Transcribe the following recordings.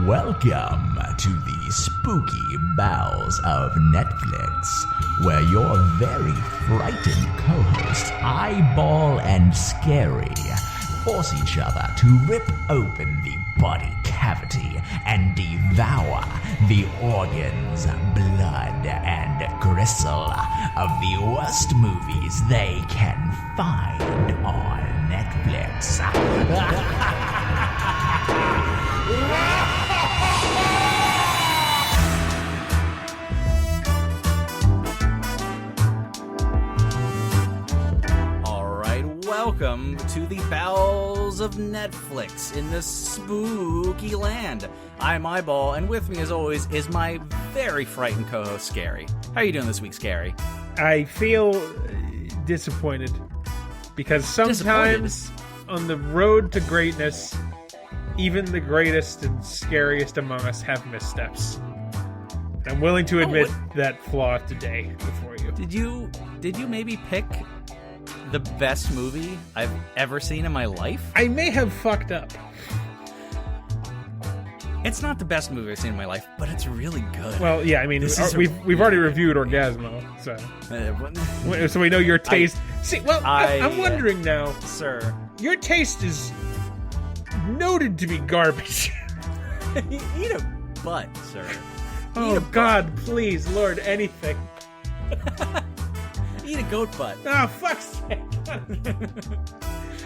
Welcome to the spooky bowels of Netflix, where your very frightened co-hosts, Eyeball and Scary, force each other to rip open the body cavity and devour the organs, blood, and gristle of the worst movies they can find on Netflix. Welcome to the bowels of Netflix in the spooky land. I'm Eyeball, and with me, as always, is my very frightened co-host, Scary. How are you doing this week, Scary? I feel disappointed because sometimes on the road to greatness, even the greatest and scariest among us have missteps. I'm willing to admit that flaw today before you. Did you maybe pick the best movie I've ever seen in my life? I may have fucked up. It's not the best movie I've seen in my life, but it's really good. Well, yeah, I mean, we've already reviewed Orgasmo, so we know your taste. I'm wondering now, sir. Your taste is noted to be garbage. Eat a butt, sir. Oh God, please, Lord, anything. Eat a goat butt. Oh, fuck's sake.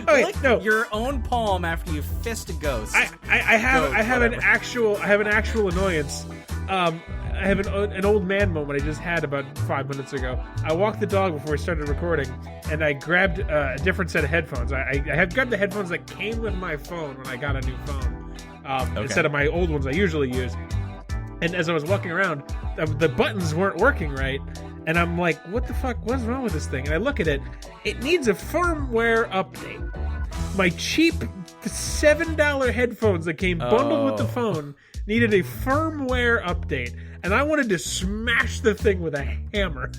Lick your own palm after you fist a ghost. I have an actual annoyance. I have an old man moment I just had about 5 minutes ago. I walked the dog before we started recording, and I grabbed a different set of headphones. I had grabbed the headphones that came with my phone when I got a new phone, instead of my old ones I usually use. And as I was walking around, the buttons weren't working right. And I'm like, what the fuck? What's wrong with this thing? And I look at it. It needs a firmware update. My cheap $7 headphones that came bundled with the phone needed a firmware update. And I wanted to smash the thing with a hammer.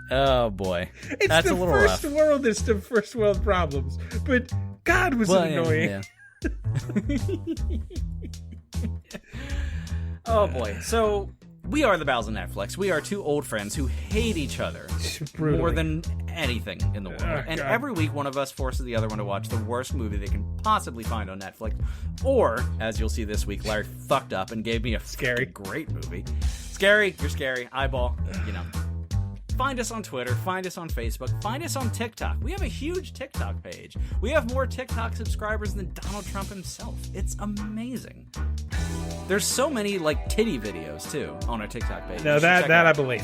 Oh, boy. That's a little rough. It's the first world problems. But God, was it annoying. Yeah. Oh, boy. So we are the Bowels of Netflix. We are two old friends who hate each other more than anything in the world. And every week, one of us forces the other one to watch the worst movie they can possibly find on Netflix. Or, as you'll see this week, Larry fucked up and gave me a great movie. Scary, you're scary. Eyeball, Find us on Twitter, find us on Facebook, find us on TikTok. We have a huge TikTok page. We have more TikTok subscribers than Donald Trump himself. It's amazing. There's so many, titty videos, too, on our TikTok page. No, that I believe.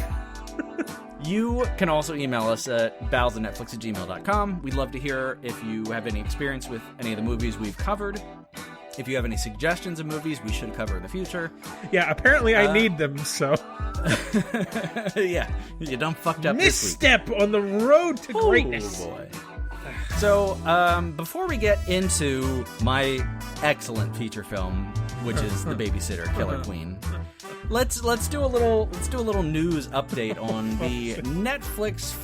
You can also email us at bowelsofnetflix@gmail.com. We'd love to hear if you have any experience with any of the movies we've covered. If you have any suggestions of movies we should cover in the future. Yeah, apparently I need them, so. Yeah, you done fucked up Misstep this week. On the road to greatness. Oh, boy. So, before we get into my excellent feature film, which is The Babysitter, Killer Queen, let's do a little news update on the Netflix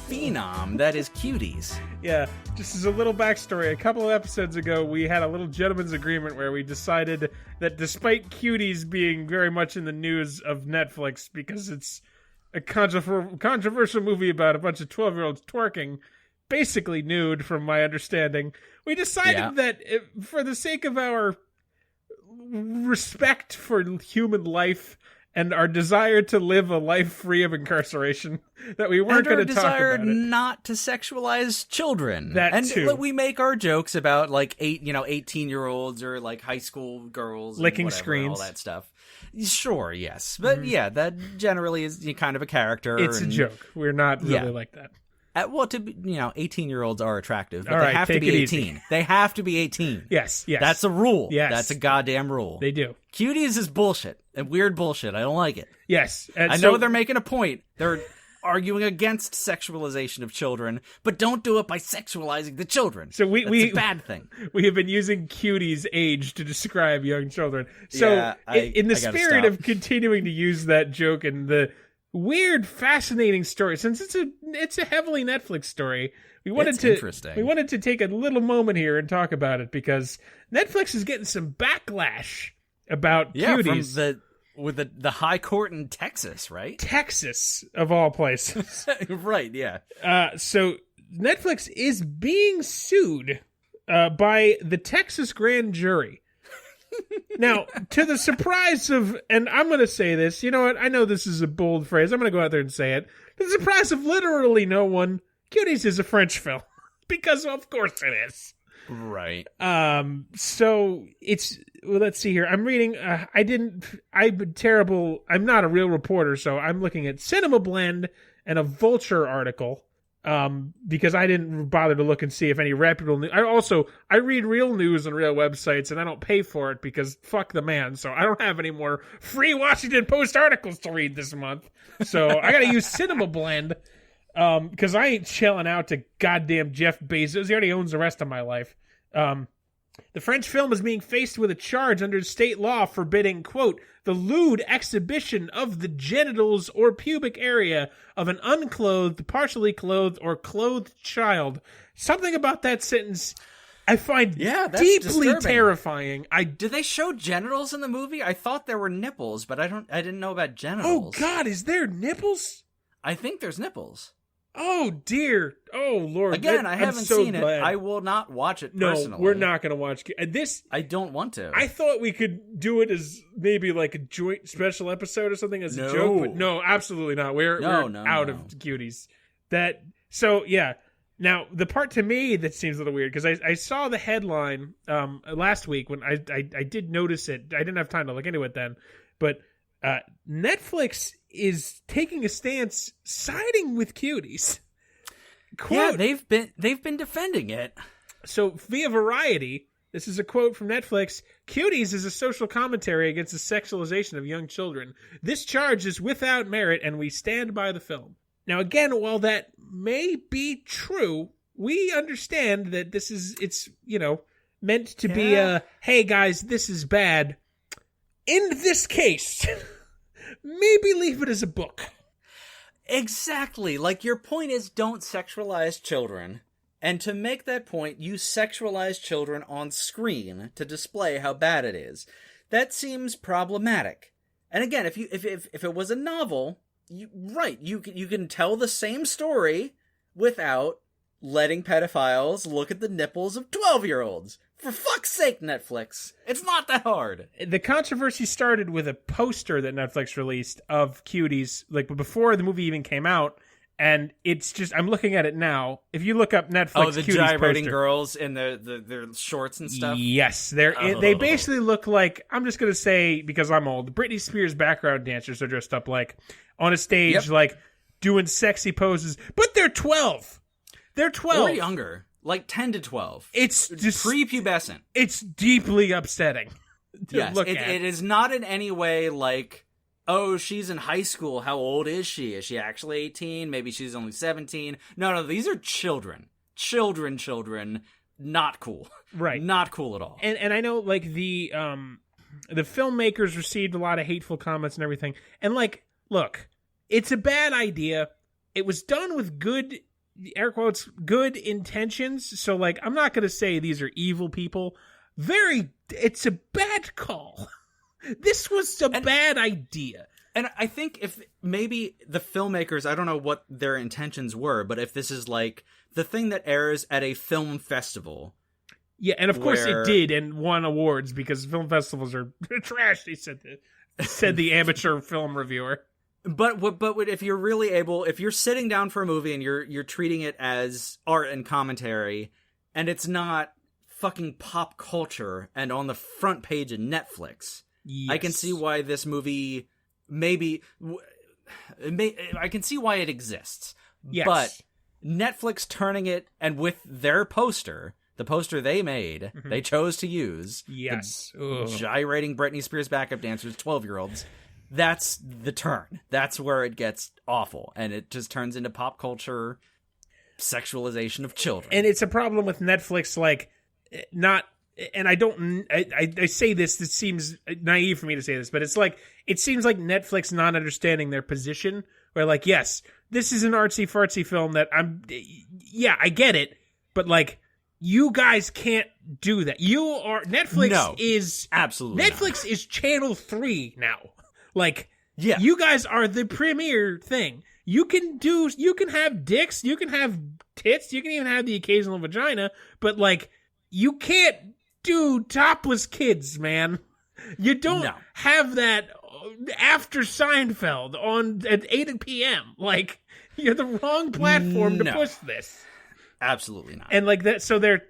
phenom that is Cuties. Yeah, just as a little backstory, a couple of episodes ago, we had a little gentleman's agreement where we decided that despite Cuties being very much in the news of Netflix because it's a controversial movie about a bunch of 12-year-olds twerking, basically nude from my understanding, we decided that for the sake of our respect for human life and our desire to live a life free of incarceration, that we weren't going to talk about it. Not to sexualize children. Too. We make our jokes about 18-year-olds or high school girls licking and screens, all that stuff. Sure, yes, but that generally is kind of a character. It's a joke. We're not really like that. 18-year-olds are attractive, but all they have to be 18. They have to be 18. Yes. That's a rule. Yes. That's a goddamn rule. They do. Cuties is bullshit and weird bullshit. I don't like it. Yes. I know they're making a point. They're arguing against sexualization of children, but don't do it by sexualizing the children. So That's a bad thing. We have been using Cuties' age to describe young children. So in the spirit of continuing to use that joke and the weird, fascinating story, since it's a heavily Netflix story, we wanted to take a little moment here and talk about it because Netflix is getting some backlash about cuties. With the high court in Texas, right? Texas, of all places. Right, yeah. So Netflix is being sued by the Texas grand jury. Now, to the surprise of, and I'm going to say this, you know what? I know this is a bold phrase. I'm going to go out there and say it. To the surprise of literally no one, Cuties is a French film. Because of course it is. Right. So it's, well, let's see here. I'm reading, I'm not a real reporter, so I'm looking at Cinema Blend and a Vulture article. Because I didn't bother to look and see if any reputable news. I read real news on real websites, and I don't pay for it because fuck the man. So I don't have any more free Washington Post articles to read this month. So I got to use Cinema Blend, because I ain't shelling out to goddamn Jeff Bezos. He already owns the rest of my life. The French film is being faced with a charge under state law forbidding, quote, the lewd exhibition of the genitals or pubic area of an unclothed, partially clothed, or clothed child. Something about that sentence I find deeply disturbing. Terrifying. Did they show genitals in the movie? I thought there were nipples, but I didn't know about genitals. Oh God, is there nipples? I think there's nipples. Oh dear! Oh Lord! Again, I haven't seen it. I will not watch it personally. No, we're not going to watch this. I don't want to. I thought we could do it as maybe like a joint special episode or something as a joke, but no, absolutely not. We're out of Cuties. So yeah. Now the part to me that seems a little weird because I saw the headline last week when I did notice it. I didn't have time to look into it then, but Netflix is taking a stance siding with Cuties. Quote, yeah, they've been defending it. So via Variety, this is a quote from Netflix. Cuties is a social commentary against the sexualization of young children. This charge is without merit and we stand by the film. Now again, while that may be true, we understand that it's meant to be hey guys, this is bad. In this case, maybe leave it as a book. Exactly. Like, your point is don't sexualize children. And to make that point, you sexualize children on screen to display how bad it is. That seems problematic. And again, if it was a novel, you can tell the same story without letting pedophiles look at the nipples of 12-year-olds. For fuck's sake, Netflix. It's not that hard. The controversy started with a poster that Netflix released of Cuties, like before the movie even came out, and it's just, I'm looking at it now. If you look up Netflix the Cuties gyrating poster, girls in their shorts and stuff? Yes. They basically look like, I'm just going to say, because I'm old, Britney Spears background dancers are dressed up like, on a stage, like, doing sexy poses, but they're 12. They're 12. Or younger. Like 10 to 12. It's just prepubescent. It's deeply upsetting to look at. It is not in any way like, oh, she's in high school. How old is she? Is she actually 18? Maybe she's only 17. No, these are children. Children. Not cool. Right. Not cool at all. And I know, like, the filmmakers received a lot of hateful comments and everything. And, like, look, it's a bad idea. It was done with good, air quotes, good intentions. So, like, I'm not going to say these are evil people. It's a bad call. This was a bad idea. And I think if maybe the filmmakers, I don't know what their intentions were, but if this is like the thing that airs at a film festival. Yeah, and of course it did and won awards because film festivals are trash, they said the amateur film reviewer. But if you're really if you're sitting down for a movie and you're treating it as art and commentary, and it's not fucking pop culture and on the front page of Netflix, I can see why this movie I can see why it exists. Yes. But Netflix turning it, and with their poster, the poster they made, they chose to use, gyrating Britney Spears backup dancers, 12-year-olds. That's the turn. That's where it gets awful. And it just turns into pop culture sexualization of children. And it's a problem with Netflix, like, not, and I say this, it seems naive for me to say this, but it's like, it seems like Netflix not understanding their position, where like, yes, this is an artsy fartsy film that I get it, but like, you guys can't do that. Netflix is absolutely Netflix is channel 3 now. Like, yeah, you guys are the premier thing. You can have dicks, you can have tits, you can even have the occasional vagina, but like, you can't do topless kids, man. You don't have that after Seinfeld at 8 p.m. Like, you're the wrong platform to push this. Absolutely not. And like that, so they're,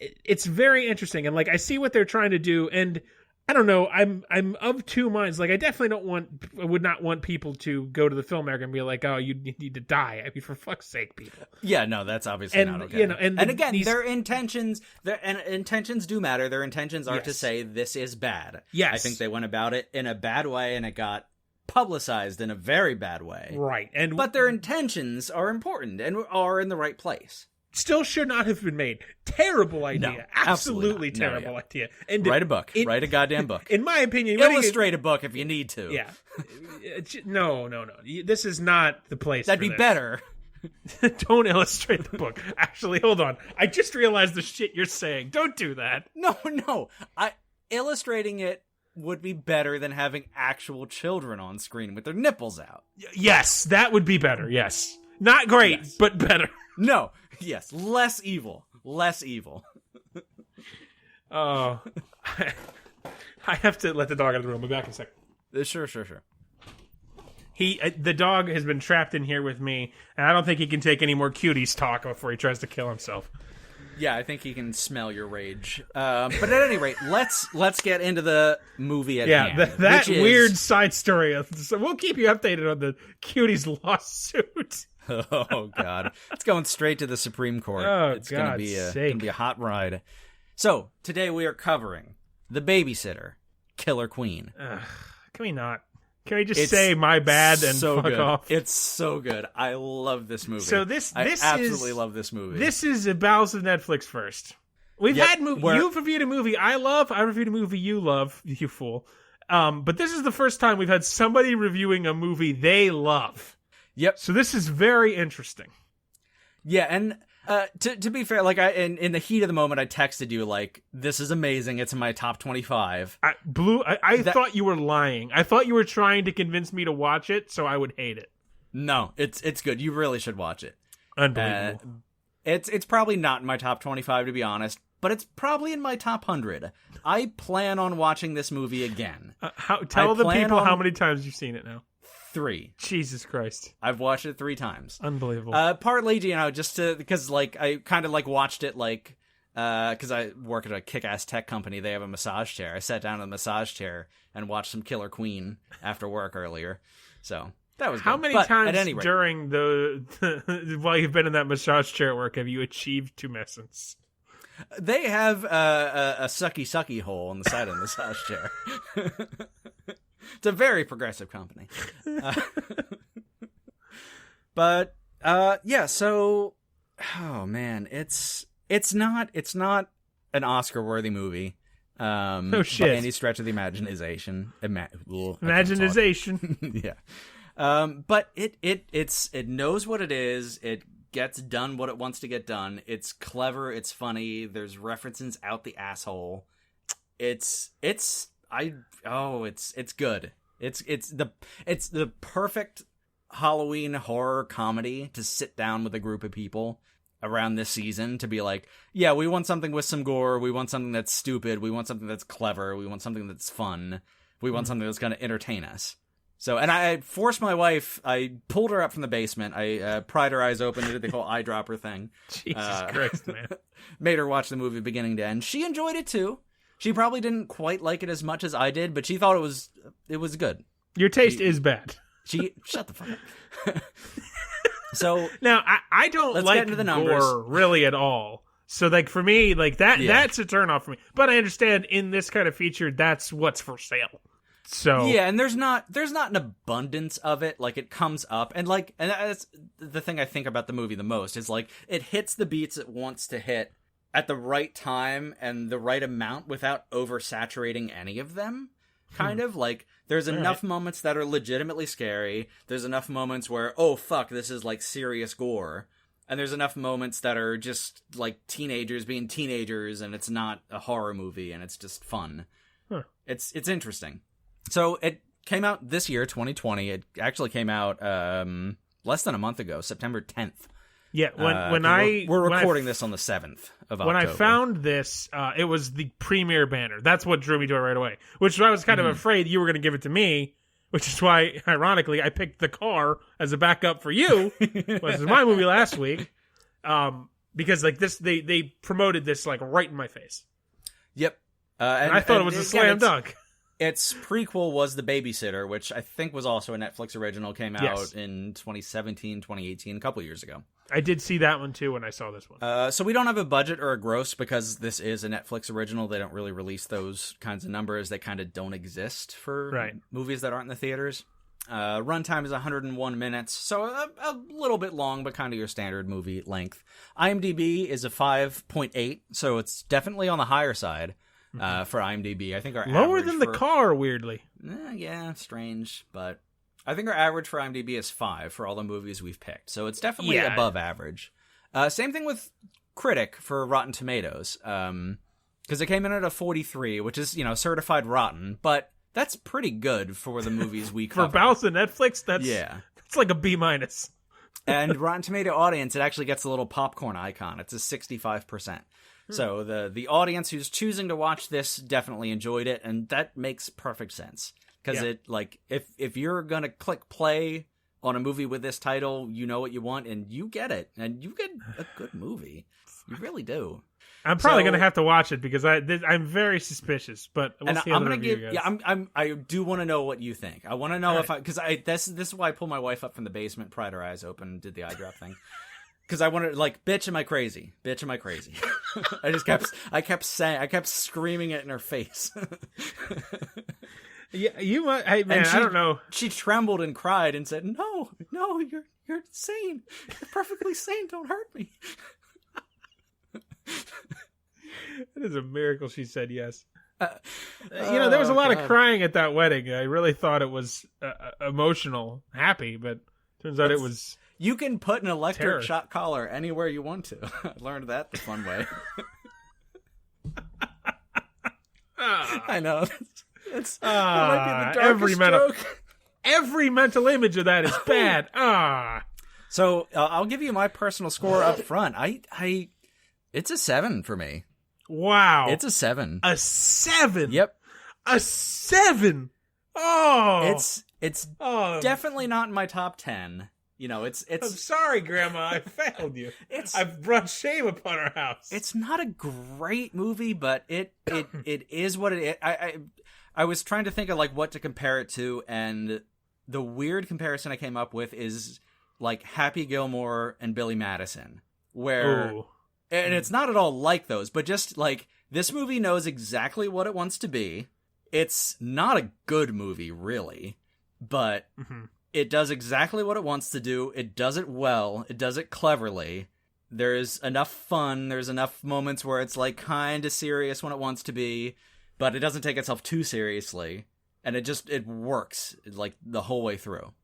it's very interesting. And like, I see what they're trying to do, and I don't know, I'm of two minds. Like, I definitely would not want people to go to the film market and be like, oh, you need to die. I mean, for fuck's sake, people. Yeah, no, that's obviously not okay. And again, their intentions do matter. Their intentions are to say this is bad. Yes. I think they went about it in a bad way, and it got publicized in a very bad way. Right. But their intentions are important and are in the right place. Still should not have been made. Terrible idea. No, absolutely terrible idea. And write a book. Write a goddamn book. In my opinion, illustrate a book if you need to. Yeah. No. This is not the place. That'd be better. Don't illustrate the book. Actually, hold on. I just realized the shit you're saying. Don't do that. No. Illustrating it would be better than having actual children on screen with their nipples out. Yes, that would be better. Yes. Not great, but better. No. Yes, less evil. Oh. I have to let the dog out of the room. I'll be back in a second. Sure. The dog has been trapped in here with me, and I don't think he can take any more cuties talk before he tries to kill himself. Yeah, I think he can smell your rage. But at any rate, let's get into the movie at hand. Yeah, that weird side story. So we'll keep you updated on the cuties lawsuit. Oh God, it's going straight to the Supreme Court. Oh, it's gonna be a hot ride. So today we are covering The Babysitter, Killer Queen. Can we not? Can we just say my bad and so fuck good. off? It's so good. I love this movie. So I absolutely love this movie. This is a Bowels of Netflix first. We've had you've reviewed a movie I love. I reviewed a movie you love. You fool. But this is the first time we've had somebody reviewing a movie they love. Yep. So this is very interesting. Yeah, and to be fair, like in the heat of the moment, I texted you like, "This is amazing. It's in my top 25." I thought you were lying. I thought you were trying to convince me to watch it, so I would hate it. No, it's good. You really should watch it. Unbelievable. It's probably not in my top 25 to be honest, but it's probably in my top 100. I plan on watching this movie again. Tell the people how many times you've seen it now. 3. Jesus Christ. I've watched it 3 times. Unbelievable. Partly, just because like I kind of like watched it like because I work at a kick-ass tech company. They have a massage chair. I sat down in the massage chair and watched some Killer Queen after work earlier. So that was how good. many but times at any rate, during while you've been in that massage chair at work have you achieved tumescence? They have a sucky hole on the side of the massage chair. It's a very progressive company. But so oh man, it's not an Oscar-worthy movie. No shit. By any stretch of the imagination. Imagination. Yeah. But it knows what it is. It gets done what it wants to get done. It's clever, it's funny, there's references out the asshole. It's good. It's the perfect Halloween horror comedy to sit down with a group of people around this season to be like, yeah, we want something with some gore, we want something that's stupid, we want something that's clever, we want something that's fun, we want something that's going to entertain us. So, and I forced my wife, I pulled her up from the basement, I pried her eyes open, did the whole eyedropper thing. Jesus Christ, man. Made her watch the movie beginning to end. She enjoyed it too. She probably didn't quite like it as much as I did, but she thought it was good. Your taste is bad. Shut the fuck up. So now I don't like get into the numbers. gore really at all. So like for me, like that's a turnoff for me. But I understand in this kind of feature, that's what's for sale. So yeah, and there's not an abundance of it. Like it comes up, and that's the thing I think about the movie the most is like it hits the beats it wants to hit at the right time and the right amount without oversaturating any of them. Kind of like there's enough moments that are legitimately scary. There's enough moments where, oh fuck, this is like serious gore. And there's enough moments that are just like teenagers being teenagers, and it's not a horror movie, and it's just fun. Huh. It's interesting. So it came out this year, 2020. It actually came out less than a month ago, September 10th. Yeah, we're recording this on the 7th of October. When I found this, it was the premiere banner. That's what drew me to it right away. Which I was kind of afraid you were going to give it to me, which is why, ironically, I picked The Car as a backup for you, which is my movie last week. Because like this, they promoted this like right in my face. Yep, and I thought it was a slam dunk. Its prequel was The Babysitter, which I think was also a Netflix original. Came out in 2017, 2018, a couple years ago. I did see that one, too, when I saw this one. So we don't have a budget or a gross because this is a Netflix original. They don't really release those kinds of numbers. They kind of don't exist for movies that aren't in the theaters. Runtime is 101 minutes, so a little bit long, but kind of your standard movie length. IMDb is a 5.8, so it's definitely on the higher side for IMDb. I think our lower than The Car, weirdly. Yeah, strange, but I think our average for IMDb is 5 for all the movies we've picked, so it's definitely above average. Same thing with Critic for Rotten Tomatoes, because it came in at a 43, which is, certified rotten, but that's pretty good for the movies we cover. For Bowels of Netflix, that's like a B-. And Rotten Tomato audience, it actually gets a little popcorn icon. It's a 65%. So the audience who's choosing to watch this definitely enjoyed it, and that makes perfect sense. Because if you're going to click play on a movie with this title, you know what you want, and you get it. And you get a good movie. You really do. I'm probably going to have to watch it because I'm very suspicious, but we'll see how the review goes. I do want to know what you think. I want to know because this is why I pulled my wife up from the basement, pried her eyes open, and did the eye drop thing. Because I wanted, bitch, am I crazy? Bitch, am I crazy? I kept screaming it in her face. Yeah, you might. Hey, man, I don't know. She trembled and cried and said, "No, you're sane. You're perfectly sane. Don't hurt me." It is a miracle she said yes. There was a lot of crying at that wedding. I really thought it was emotional, happy, but turns out it was. You can put an electric shock collar anywhere you want to. I learned that the fun way. I know. It might be the darkest joke. Every mental image of that is bad. So I'll give you my personal score up front. It's a 7 for me. Wow. It's a 7. A 7? Yep. A 7? Oh. It's definitely not in my top 10. It's I'm sorry, Grandma. I failed you. I've brought shame upon our house. It's not a great movie, but it is what it is. I was trying to think of what to compare it to, and the weird comparison I came up with is Happy Gilmore and Billy Madison, where and it's not at all like those, but just this movie knows exactly what it wants to be. It's not a good movie, really, but it does exactly what it wants to do. It does it well. It does it cleverly. There's enough fun. There's enough moments where it's kind of serious when it wants to be, but it doesn't take itself too seriously. And it works the whole way through.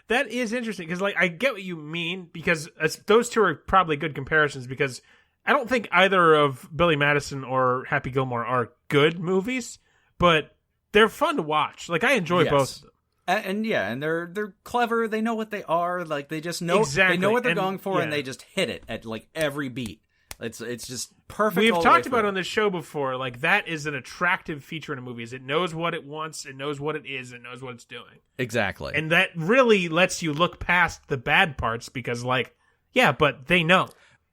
That is interesting because I get what you mean because those two are probably good comparisons because I don't think either of Billy Madison or Happy Gilmore are good movies, but they're fun to watch. I enjoy both of them. And they're clever. They know what they are. They just know they know what they're going for, and they just hit it at every beat. It's just perfect. We've talked about on this show before. That is an attractive feature in a movie. Is it knows what it wants, it knows what it is, it knows what it's doing. Exactly. And that really lets you look past the bad parts because, but they know,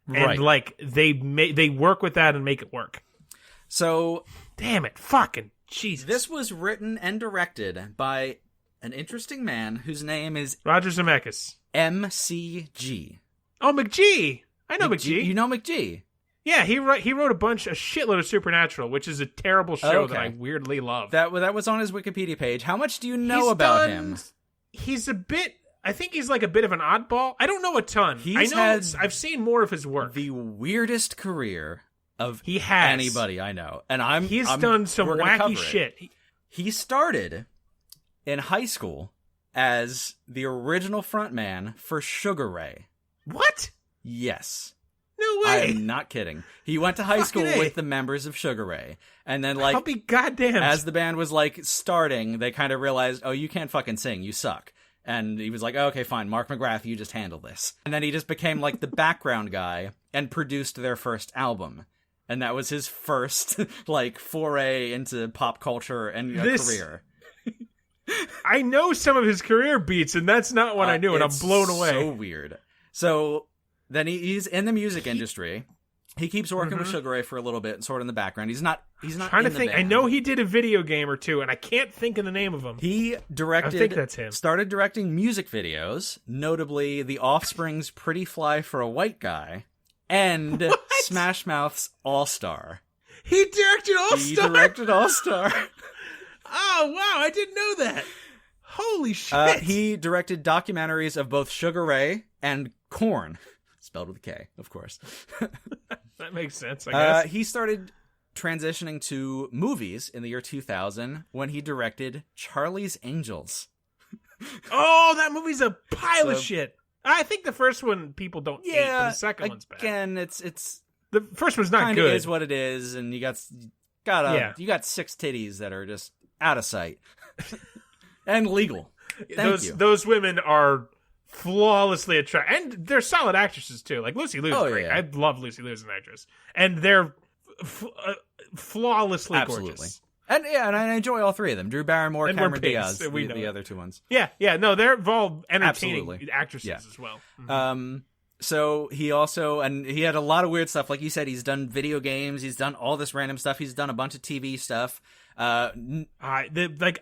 and they work with that and make it work. So, damn it, fucking Jesus! This was written and directed by an interesting man whose name is Roger Zemeckis. MCG. Oh, McG. I know McG. You know McG? Yeah, he wrote a shitload of Supernatural, which is a terrible show that I weirdly love. That was on his Wikipedia page. How much do you know about him? He's I think he's a bit of an oddball. I don't know a ton. I've seen more of his work. The weirdest career of anybody I know. And he's done some wacky shit. He started in high school as the original frontman for Sugar Ray. What? Yes. No way. I'm not kidding. He went to high school with the members of Sugar Ray. And then, like, I'll be goddamn. As the band was, like, starting, they kind of realized, oh, you can't fucking sing. You suck. And he was like, oh, okay, fine. Mark McGrath, you just handle this. And then he just became, like, the background guy and produced their first album. And that was his first, like, foray into pop culture and career. I know some of his career beats, and that's not what I knew, and I'm blown away. So weird. So then he's in the music industry. He keeps working with Sugar Ray for a little bit, sort of in the background. He's not trying to think. I know he did a video game or two, and I can't think of the name of him. He directed. I think that's him. Started directing music videos, notably The Offspring's "Pretty Fly for a White Guy" and Smash Mouth's "All Star." He directed All Star. He directed All Star. Oh wow! I didn't know that. Holy shit! He directed documentaries of both Sugar Ray and Korn. Spelled with a K, of course. That makes sense, I guess. He started transitioning to movies in the year 2000 when he directed Charlie's Angels. Oh, that movie's a pile of shit. I think the first one people don't hate, but the second one's bad. Again, it's the first one's not good. It is what it is, and you got 6 titties that are just out of sight and legal. Thank you. Those women are flawlessly attractive, and they're solid actresses too. Like Lucy Liu's great. Yeah. I love Lucy Liu as an actress, and they're flawlessly gorgeous. And I enjoy all three of them: Drew Barrymore, and Cameron Diaz, the other two ones. Yeah, no, they're all entertaining actresses as well. Mm-hmm. So he also, and he had a lot of weird stuff. Like you said, he's done video games. He's done all this random stuff. He's done a bunch of TV stuff. I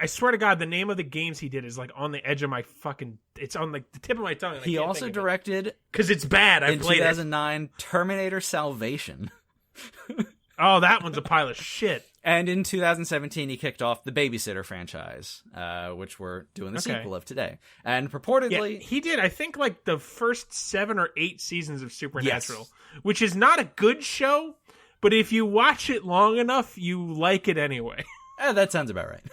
swear to God, the name of the games he did is like on the edge of my fucking. It's on like the tip of my tongue. He also directed because it's bad. I played 2009 Terminator Salvation. Oh, that one's a pile of shit. And in 2017, he kicked off the Babysitter franchise, which we're doing the sequel of today. And purportedly, he did. I think like the first 7 or 8 seasons of Supernatural, which is not a good show, but if you watch it long enough, you like it anyway. That sounds about right.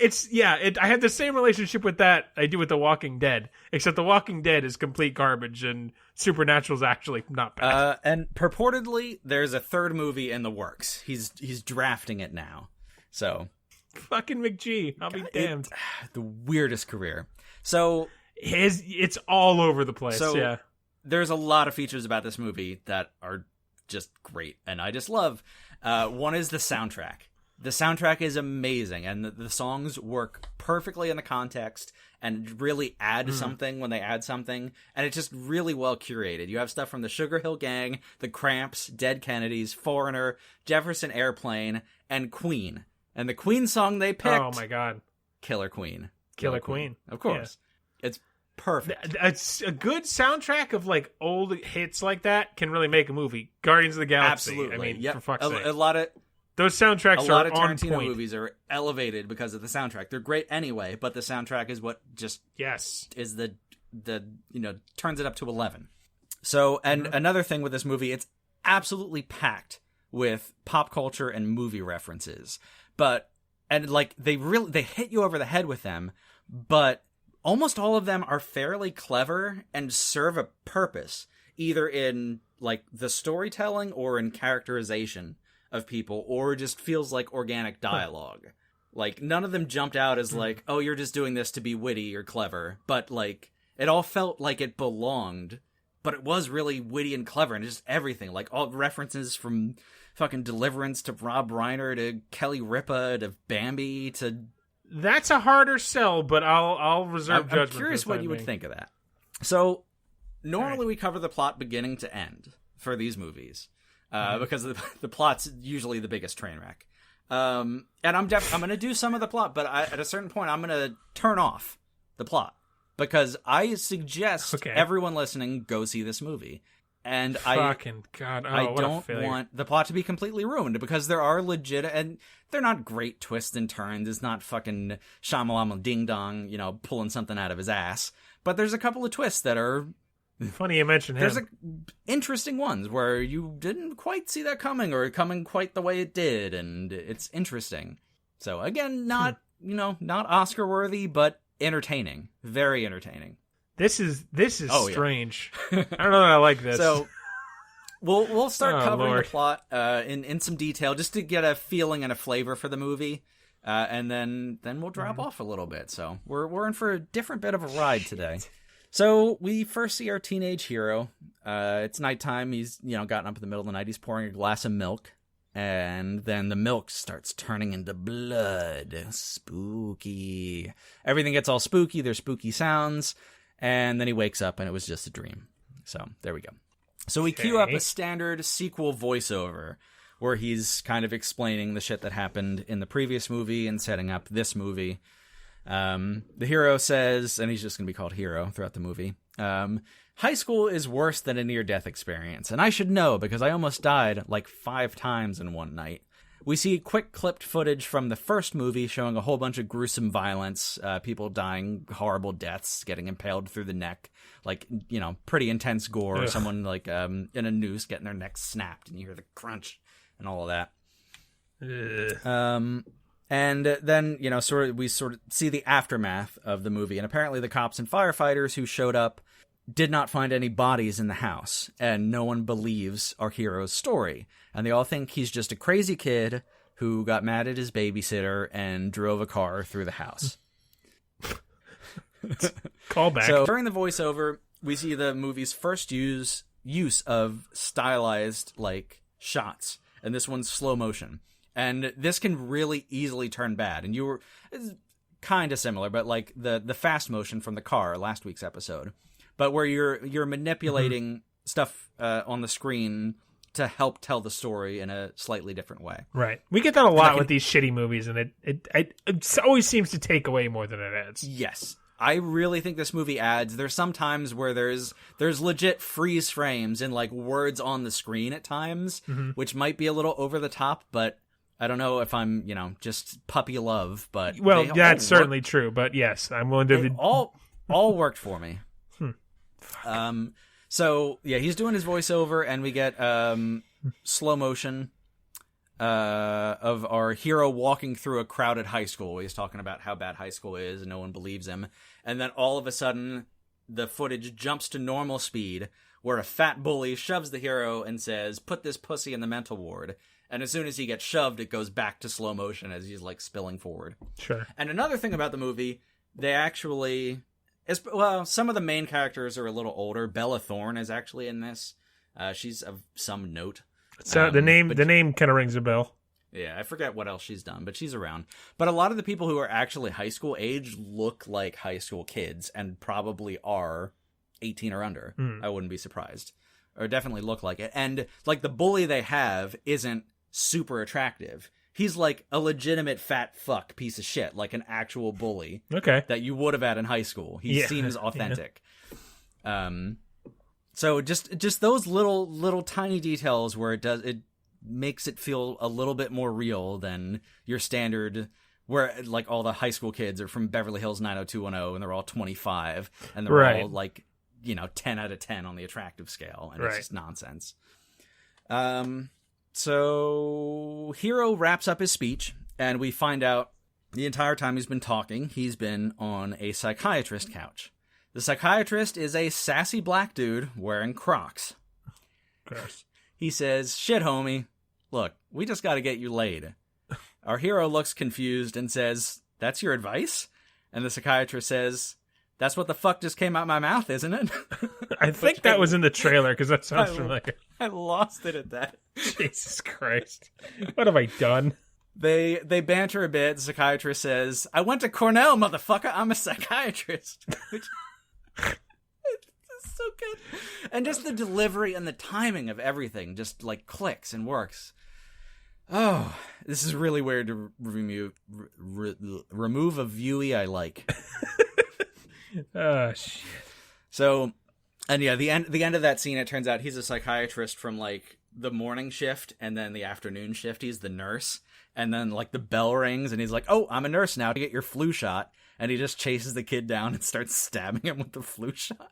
I had the same relationship with that I do with The Walking Dead, except The Walking Dead is complete garbage and Supernatural's actually not bad. And purportedly, there's a third movie in the works. He's drafting it now. So, fucking McGee, I'll be damned. The weirdest career. So it's all over the place. So there's a lot of features about this movie that are just great, and I just love. One is the soundtrack. The soundtrack is amazing, and the songs work perfectly in the context and really add something when they add something, and it's just really well curated. You have stuff from the Sugar Hill Gang, the Cramps, Dead Kennedys, Foreigner, Jefferson Airplane, and Queen. And the Queen song they picked... Oh my god. Killer Queen. Killer Queen. Of course. Yeah. It's perfect. It's a good soundtrack of like old hits like that can really make a movie. Guardians of the Galaxy. Absolutely. I mean, for fuck's sake. A lot of... Those soundtracks a lot are of on Tarantino point. movies are elevated because of the soundtrack. They're great anyway, but the soundtrack is what just is the turns it up to 11. So, and another thing with this movie, it's absolutely packed with pop culture and movie references. They hit you over the head with them, but almost all of them are fairly clever and serve a purpose, either in like the storytelling or in characterization of people, or just feels like organic dialogue. Like, none of them jumped out as like, oh, you're just doing this to be witty or clever, but like, it all felt like it belonged, but it was really witty and clever, and just everything, like all references from fucking Deliverance to Rob Reiner to Kelly Ripa to Bambi to... That's a harder sell, but I'll reserve judgment. I'm curious what you would think of that. So, normally we cover the plot beginning to end for these movies. Because the plot's usually the biggest train wreck. And I'm going to do some of the plot, but at a certain point, I'm going to turn off the plot. Because I suggest everyone listening go see this movie. And I don't want the plot to be completely ruined, because there are legit, and they're not great twists and turns. It's not fucking Shyamalama Ding Dong, pulling something out of his ass. But there's a couple of twists that are... Funny you mention him. There's interesting ones where you didn't quite see that coming, or coming quite the way it did, and it's interesting. So again, not Oscar worthy, but entertaining, very entertaining. This is strange. Yeah. I don't know that I like this. So we'll start covering Lord. the plot in some detail just to get a feeling and a flavor for the movie. And then we'll drop off a little bit. So we're in for a different bit of a ride today. So we first see our teenage hero. It's nighttime. He's gotten up in the middle of the night. He's pouring a glass of milk, and then the milk starts turning into blood. Spooky. Everything gets all spooky. There's spooky sounds, and then he wakes up, and it was just a dream. So there we go. So we cue up a standard sequel voiceover, where he's kind of explaining the shit that happened in the previous movie and setting up this movie. The hero says, and he's just going to be called Hero throughout the movie, high school is worse than a near-death experience, and I should know because I almost died like 5 times in one night. We see quick clipped footage from the first movie showing a whole bunch of gruesome violence, people dying horrible deaths, getting impaled through the neck, like, pretty intense gore, or someone like in a noose getting their neck snapped, and you hear the crunch and all of that. And then, we sort of see the aftermath of the movie. And apparently the cops and firefighters who showed up did not find any bodies in the house. And no one believes our hero's story. And they all think he's just a crazy kid who got mad at his babysitter and drove a car through the house. Callback. So during the voiceover, we see the movie's first use of stylized, shots. And this one's slow motion. And this can really easily turn bad. And it's kind of similar, but like the fast motion from the car last week's episode, but where you're manipulating stuff on the screen to help tell the story in a slightly different way. Right. We get that a lot with these shitty movies, and it always seems to take away more than it adds. Yes. I really think this movie adds. There's some times where there's legit freeze frames and like words on the screen at times, which might be a little over the top, but I don't know if I'm, just puppy love, but that's certainly true. But yes, I'm willing to. All worked for me. So yeah, he's doing his voiceover, and we get slow motion of our hero walking through a crowded high school. He's talking about how bad high school is, and no one believes him. And then all of a sudden, the footage jumps to normal speed, where a fat bully shoves the hero and says, "Put this pussy in the mental ward." And as soon as he gets shoved, it goes back to slow motion as he's like spilling forward. Sure. And another thing about the movie, they actually, some of the main characters are a little older. Bella Thorne is actually in this. She's of some note. So the name kind of rings a bell. Yeah, I forget what else she's done, but she's around. But a lot of the people who are actually high school age look like high school kids and probably are 18 or under. I wouldn't be surprised. Or definitely look like it. And like the bully they have isn't super attractive. He's like a legitimate fat fuck piece of shit, like an actual bully. Okay. That you would have had in high school. He seems authentic. Yeah. So just those little tiny details where it makes it feel a little bit more real than your standard, where like all the high school kids are from Beverly Hills 90210 and they're all 25 and they're all like 10 out of 10 on the attractive scale, and it's just nonsense. So Hero wraps up his speech, and we find out the entire time he's been talking, he's been on a psychiatrist couch. The psychiatrist is a sassy black dude wearing Crocs. Gross. He says, "Shit, homie. Look, we just got to get you laid." Our hero looks confused and says, "That's your advice?" And the psychiatrist says, "That's what the fuck just came out my mouth, isn't it?" I think that was in the trailer, because that sounds familiar. I lost it at that. Jesus Christ. What have I done? They banter a bit. The psychiatrist says, "I went to Cornell, motherfucker. I'm a psychiatrist." It's so good. And just the delivery and the timing of everything just like clicks and works. Oh, this is really weird to remove a viewee I like. Oh, shit. So, and yeah, the end of that scene, it turns out he's a psychiatrist from like the morning shift, and then the afternoon shift, he's the nurse. And then like the bell rings and he's like, "Oh, I'm a nurse now to get your flu shot." And he just chases the kid down and starts stabbing him with the flu shot.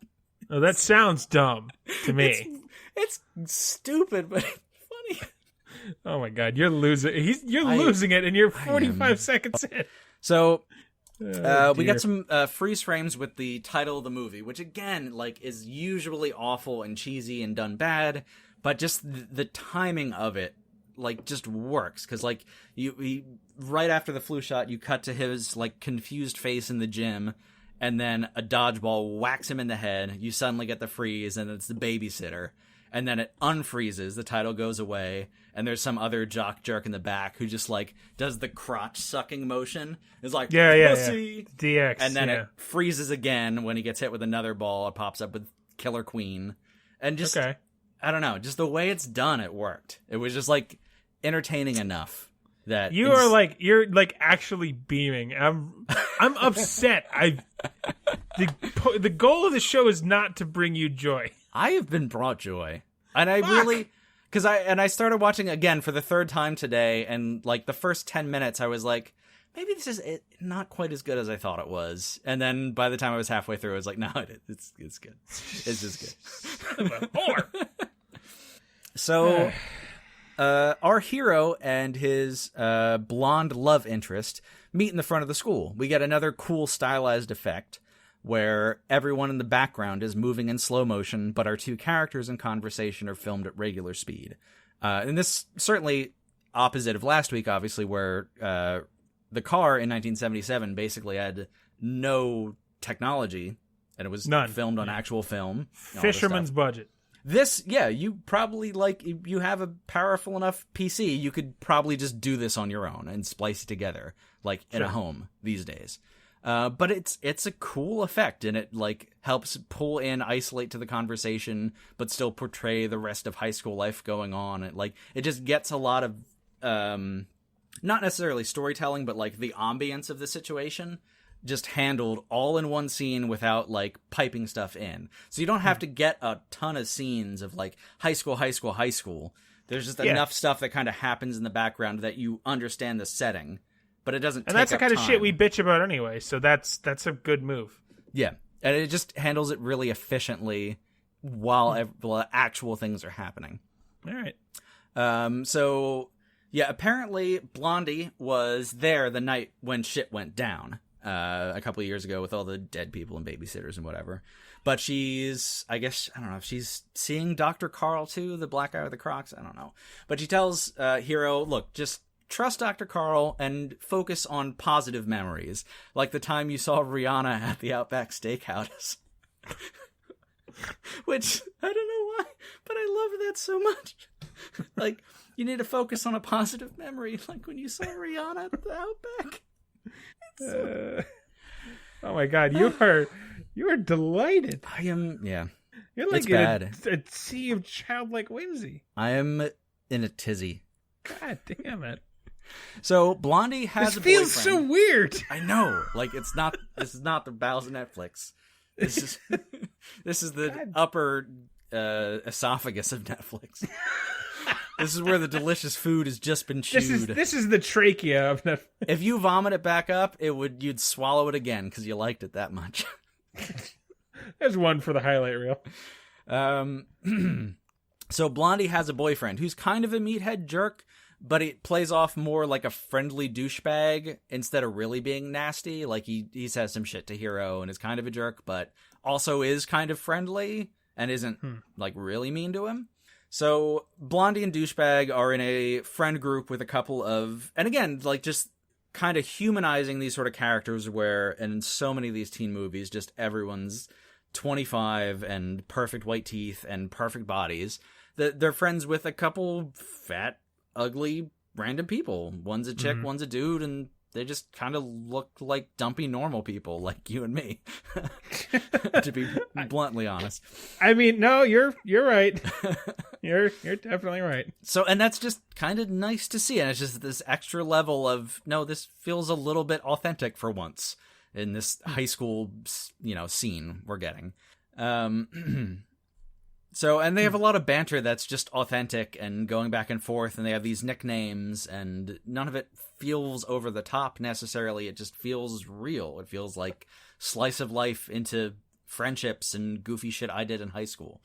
Oh, that sounds dumb to me. It's stupid, but it's funny. Oh my God, you're losing. You're losing it, and you're 45 seconds in. So We got some freeze frames with the title of the movie, which again, like, is usually awful and cheesy and done bad, but just the timing of it, like, just works. Because, like, he right after the flu shot, you cut to his, like, confused face in the gym, and then a dodgeball whacks him in the head. You suddenly get the freeze, and it's the babysitter. And then it unfreezes, the title goes away, and there's some other jock jerk in the back who just, like, does the crotch sucking motion. It's like, pussy! DX, and then it freezes again when he gets hit with another ball. It pops up with Killer Queen. And just, I don't know, just the way it's done, it worked. It was just, like, entertaining enough that... You're actually beaming. I'm upset. The goal of the show is not to bring you joy. I have been brought joy, and I really, because I started watching again for the third time today, and like the first 10 minutes, I was like, maybe this is not quite as good as I thought it was, and then by the time I was halfway through, I was like, no, it's good, it's just good. So, our hero and his blonde love interest meet in the front of the school. We get another cool stylized effect, where everyone in the background is moving in slow motion, but our two characters in conversation are filmed at regular speed. And this certainly opposite of last week, obviously, where the car in 1977 basically had no technology, and it was filmed on actual film. Fisherman's budget. This, you probably, like, if you have a powerful enough PC, you could probably just do this on your own and splice it together, like, in a home these days. But it's a cool effect, and it, like, helps pull in, isolate to the conversation, but still portray the rest of high school life going on. It just gets a lot of, not necessarily storytelling, but, like, the ambience of the situation just handled all in one scene without, like, piping stuff in. So you don't have to get a ton of scenes of, like, high school. There's just enough stuff that kind of happens in the background that you understand the setting. But it doesn't. And that's the kind of shit we bitch about anyway. So that's a good move. Yeah, and it just handles it really efficiently while actual things are happening. All right. So yeah, apparently Blondie was there the night when shit went down a couple of years ago with all the dead people and babysitters and whatever. But she's, I don't know if she's seeing Dr. Carl too, the black guy with the Crocs. I don't know. But she tells Hero, look, just trust Dr. Carl and focus on positive memories, like the time you saw Rihanna at the Outback Steakhouse. Which, I don't know why, but I love that so much. Like, you need to focus on a positive memory, like when you saw Rihanna at the Outback. Oh my god, you are delighted. I am, yeah. You're like in a sea of childlike whimsy. I am in a tizzy. God damn it. So Blondie has a boyfriend. This feels so weird. I know. Like, this is not the bowels of Netflix. This is the upper esophagus of Netflix. This is where the delicious food has just been chewed. This is the trachea of Netflix. If you vomit it back up, you'd swallow it again because you liked it that much. There's one for the highlight reel. So Blondie has a boyfriend who's kind of a meathead jerk, but it plays off more like a friendly douchebag instead of really being nasty. Like, he says some shit to Hero and is kind of a jerk, but also is kind of friendly and isn't like really mean to him. So Blondie and douchebag are in a friend group with a couple of, and again, like, just kind of humanizing these sort of characters where, and in so many of these teen movies, just everyone's 25 and perfect white teeth and perfect bodies. They're friends with a couple fat, ugly, random people. One's a chick, one's a dude, and they just kind of look like dumpy normal people like you and me. To be bluntly honest. I mean, no, you're right. You're definitely right. So, and that's just kind of nice to see. And it's just this extra level of, no, this feels a little bit authentic for once in this high school, scene we're getting. So, and they have a lot of banter that's just authentic and going back and forth, and they have these nicknames, and none of it feels over the top necessarily. It just feels real. It feels like slice of life into friendships and goofy shit I did in high school.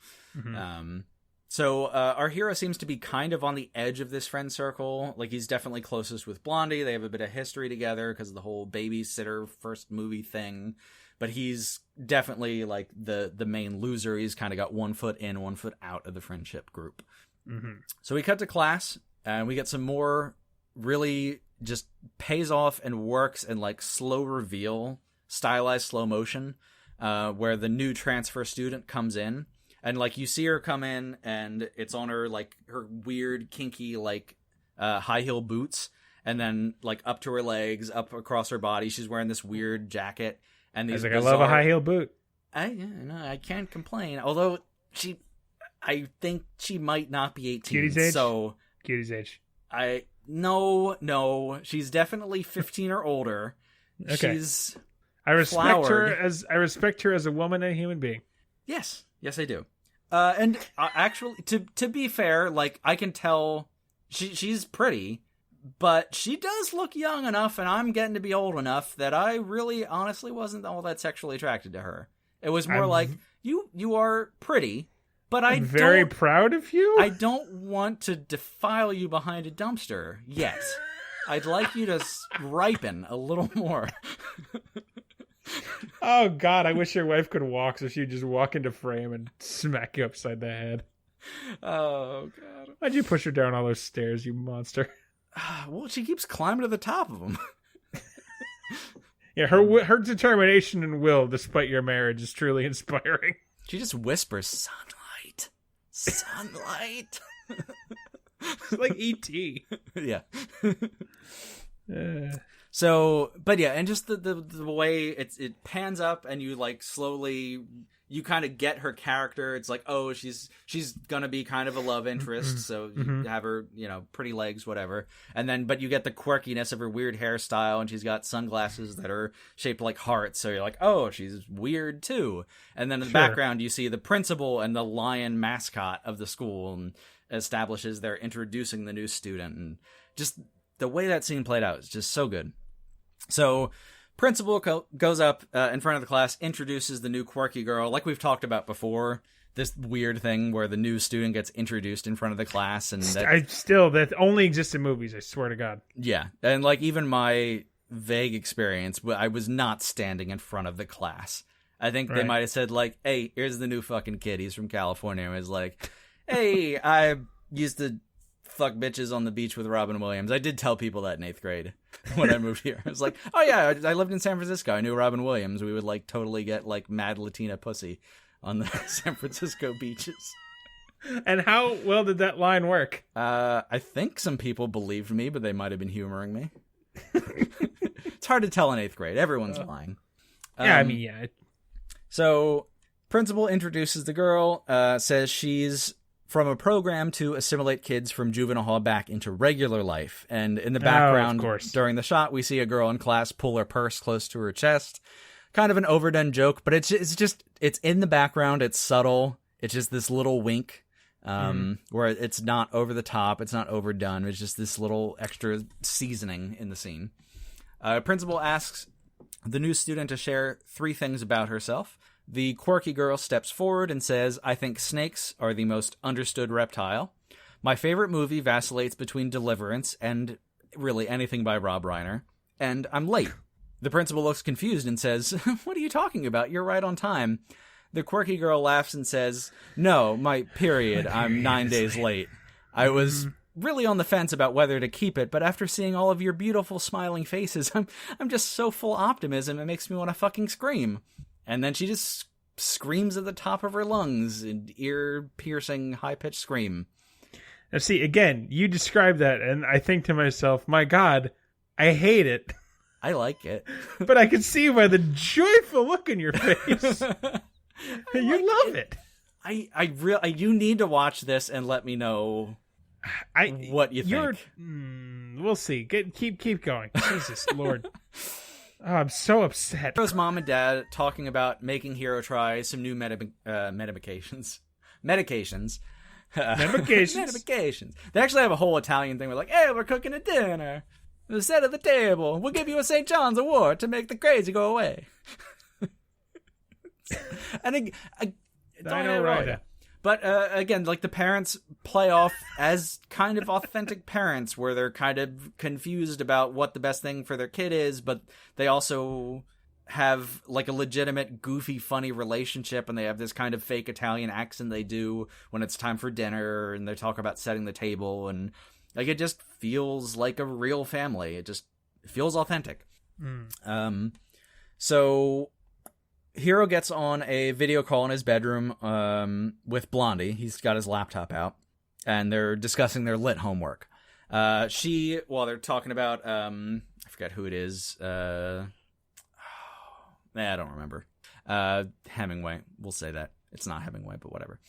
So our hero seems to be kind of on the edge of this friend circle. Like, he's definitely closest with Blondie. They have a bit of history together because of the whole Babysitter first movie thing. But he's definitely, like, the main loser. He's kind of got 1 foot in, 1 foot out of the friendship group. Mm-hmm. So we cut to class, and we get some more really just pays off and works and, like, slow reveal, stylized slow motion, where the new transfer student comes in. And, like, you see her come in, and it's on her, like, her weird, kinky, like, high heel boots. And then, like, up to her legs, up across her body. She's wearing this weird jacket. And these I love a high heel boot. I can't complain. Although I think she might not be 18. Cutie's age? So Cutie's age. No. She's definitely 15 or older. Okay. I respect her as a woman and a human being. Yes, I do. And actually, to be fair, like, I can tell she's pretty. But she does look young enough, and I'm getting to be old enough that I really, honestly, wasn't all that sexually attracted to her. It was more like, you are pretty, but I'm very proud of you. I don't want to defile you behind a dumpster yet. I'd like you to ripen a little more. Oh, God, I wish your wife could walk so she'd just walk into frame and smack you upside the head. Oh, God. Why'd you push her down all those stairs, you monster? Well, she keeps climbing to the top of them. Yeah, her determination and will, despite your marriage, is truly inspiring. She just whispers, "Sunlight, sunlight." It's like E.T. Yeah. So, but yeah, and just the way it pans up, and you, like, slowly, you kind of get her character. It's like, oh, she's gonna be kind of a love interest, so you have her, pretty legs, whatever. And then, but you get the quirkiness of her weird hairstyle, and she's got sunglasses that are shaped like hearts, so you're like, oh, she's weird too. And then in the background, you see the principal and the lion mascot of the school, and establishes they're introducing the new student, and just the way that scene played out is just so good. So principal goes up in front of the class, introduces the new quirky girl, like we've talked about before. This weird thing where the new student gets introduced in front of the class, and that only exists in movies. I swear to God. Yeah, and like even my vague experience, I was not standing in front of the class. I think they might have said like, "Hey, here's the new fucking kid. He's from California." And I was like, "Hey, I used to fuck bitches on the beach with Robin Williams." I did tell people that in 8th grade when I moved here. I was like, "Oh yeah, I lived in San Francisco. I knew Robin Williams. We would like totally get like mad Latina pussy on the San Francisco beaches." And how well did that line work? I think some people believed me, but they might have been humoring me. It's hard to tell in 8th grade. Everyone's lying. Yeah. So principal introduces the girl, says she's from a program to assimilate kids from juvenile hall back into regular life. And in the background, during the shot, we see a girl in class pull her purse close to her chest. Kind of an overdone joke, but it's in the background. It's subtle. It's just this little wink, where it's not over the top. It's not overdone. It's just this little extra seasoning in the scene. Principal asks the new student to share 3 things about herself. The quirky girl steps forward and says, "I think snakes are the most understood reptile. My favorite movie vacillates between Deliverance and really anything by Rob Reiner. And I'm late." The principal looks confused and says, "What are you talking about? You're right on time." The quirky girl laughs and says, "No, my period. I'm 9 days late. I was really on the fence about whether to keep it, but after seeing all of your beautiful smiling faces, I'm just so full optimism it makes me want to fucking scream." And then she just screams at the top of her lungs, an ear-piercing, high-pitched scream. Now see, again, you describe that, and I think to myself, my God, I hate it. I like it. But I can see by the joyful look in your face. You love it. You need to watch this and let me know what you think. We'll see. Keep going. Jesus, Lord. Oh, I'm so upset. Hero's mom and dad talking about making Hero try some new medications. Medications. They actually have a whole Italian thing where like, "Hey, we're cooking a dinner. Set at the table. We'll give you a St. John's award to make the crazy go away." And I know, right? But again, like the parents play off as kind of authentic parents where they're kind of confused about what the best thing for their kid is, but they also have like a legitimate, goofy, funny relationship, and they have this kind of fake Italian accent they do when it's time for dinner, and they talk about setting the table, and like it just feels like a real family. It just feels authentic. So Hiro gets on a video call in his bedroom with Blondie. He's got his laptop out, and they're discussing their lit homework. They're talking about, I forget who it is. I don't remember. Hemingway. We'll say that. It's not Hemingway, but whatever.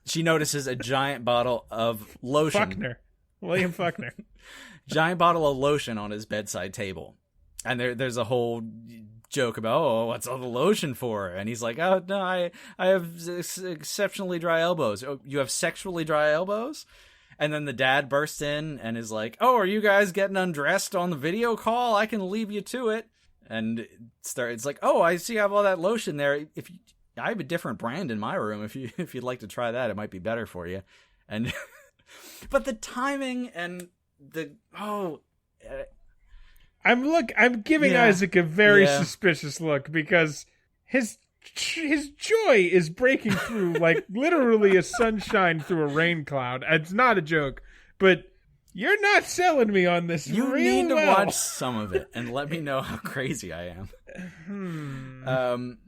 She notices a giant bottle of lotion. William Faulkner. Giant bottle of lotion on his bedside table. And there's a whole joke about, oh, what's all the lotion for? And he's like, oh, no, I have exceptionally dry elbows. Oh, you have sexually dry elbows? And then the dad bursts in and is like, oh, are you guys getting undressed on the video call? I can leave you to it. And it's like, oh, I see you have all that lotion there. I have a different brand in my room. If you'd like to try that, it might be better for you. And but the timing and I'm giving Isaac a very suspicious look because his joy is breaking through like literally a sunshine through a rain cloud. It's not a joke, but you're not selling me on this. You need to watch some of it and let me know how crazy I am.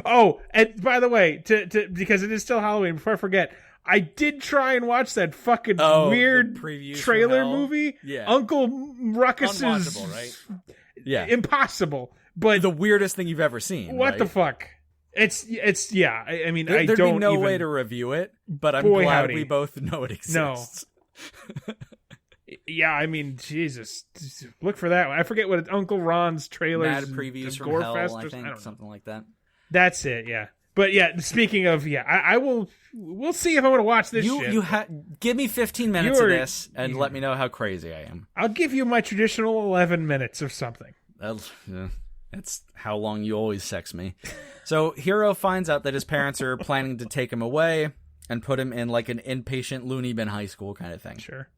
Oh, and by the way, because it is still Halloween, before I forget, I did try and watch that fucking weird trailer movie. Yeah. Uncle Ruckus's unwatchable, right? Yeah. Impossible. But the weirdest thing you've ever seen. What the fuck? It's I mean, I there'd don't be no even... way to review it, but I'm glad we both know it exists. No. Yeah, I mean, Jesus, look for that one. I forget what Uncle Ron's trailers. Mad previews from gore-fest hell, I think, something like that. That's it, yeah. But yeah, speaking of, we'll see if I want to watch this shit. Give me 15 minutes of this and let me know how crazy I am. I'll give you my traditional 11 minutes of something. That's how long you always sex me. So Hiro finds out that his parents are planning to take him away and put him in like an inpatient loony bin high school kind of thing. Sure.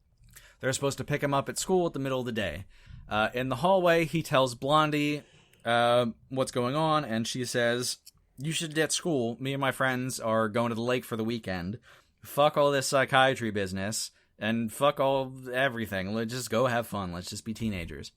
They're supposed to pick him up at school at the middle of the day. In the hallway, he tells Blondie what's going on, and she says, you should be at school. Me and my friends are going to the lake for the weekend. Fuck all this psychiatry business, and fuck everything. Let's just go have fun. Let's just be teenagers.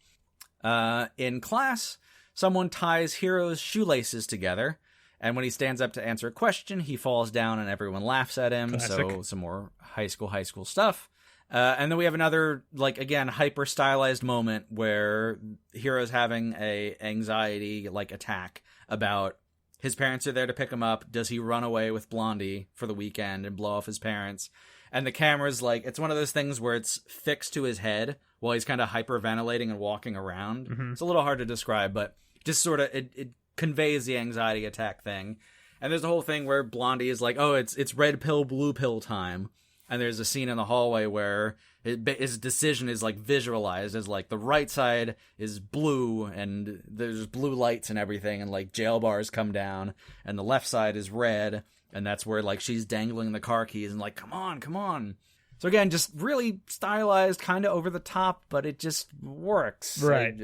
In class, someone ties Hiro's shoelaces together, and when he stands up to answer a question, he falls down and everyone laughs at him. Classic. So some more high school stuff. And then we have another, like, again, hyper stylized moment where Hiro's having a anxiety like attack about his parents are there to pick him up. Does he run away with Blondie for the weekend and blow off his parents? And the camera's like, it's one of those things where it's fixed to his head while he's kind of hyperventilating and walking around. Mm-hmm. It's a little hard to describe, but just sort of it conveys the anxiety attack thing. And there's a whole thing where Blondie is like, oh, it's red pill, blue pill time. And there's a scene in the hallway where his decision is like visualized as like the right side is blue and there's blue lights and everything and like jail bars come down, and the left side is red, and that's where like she's dangling the car keys and like, come on. So again, just really stylized, kind of over the top, but it just works. Right.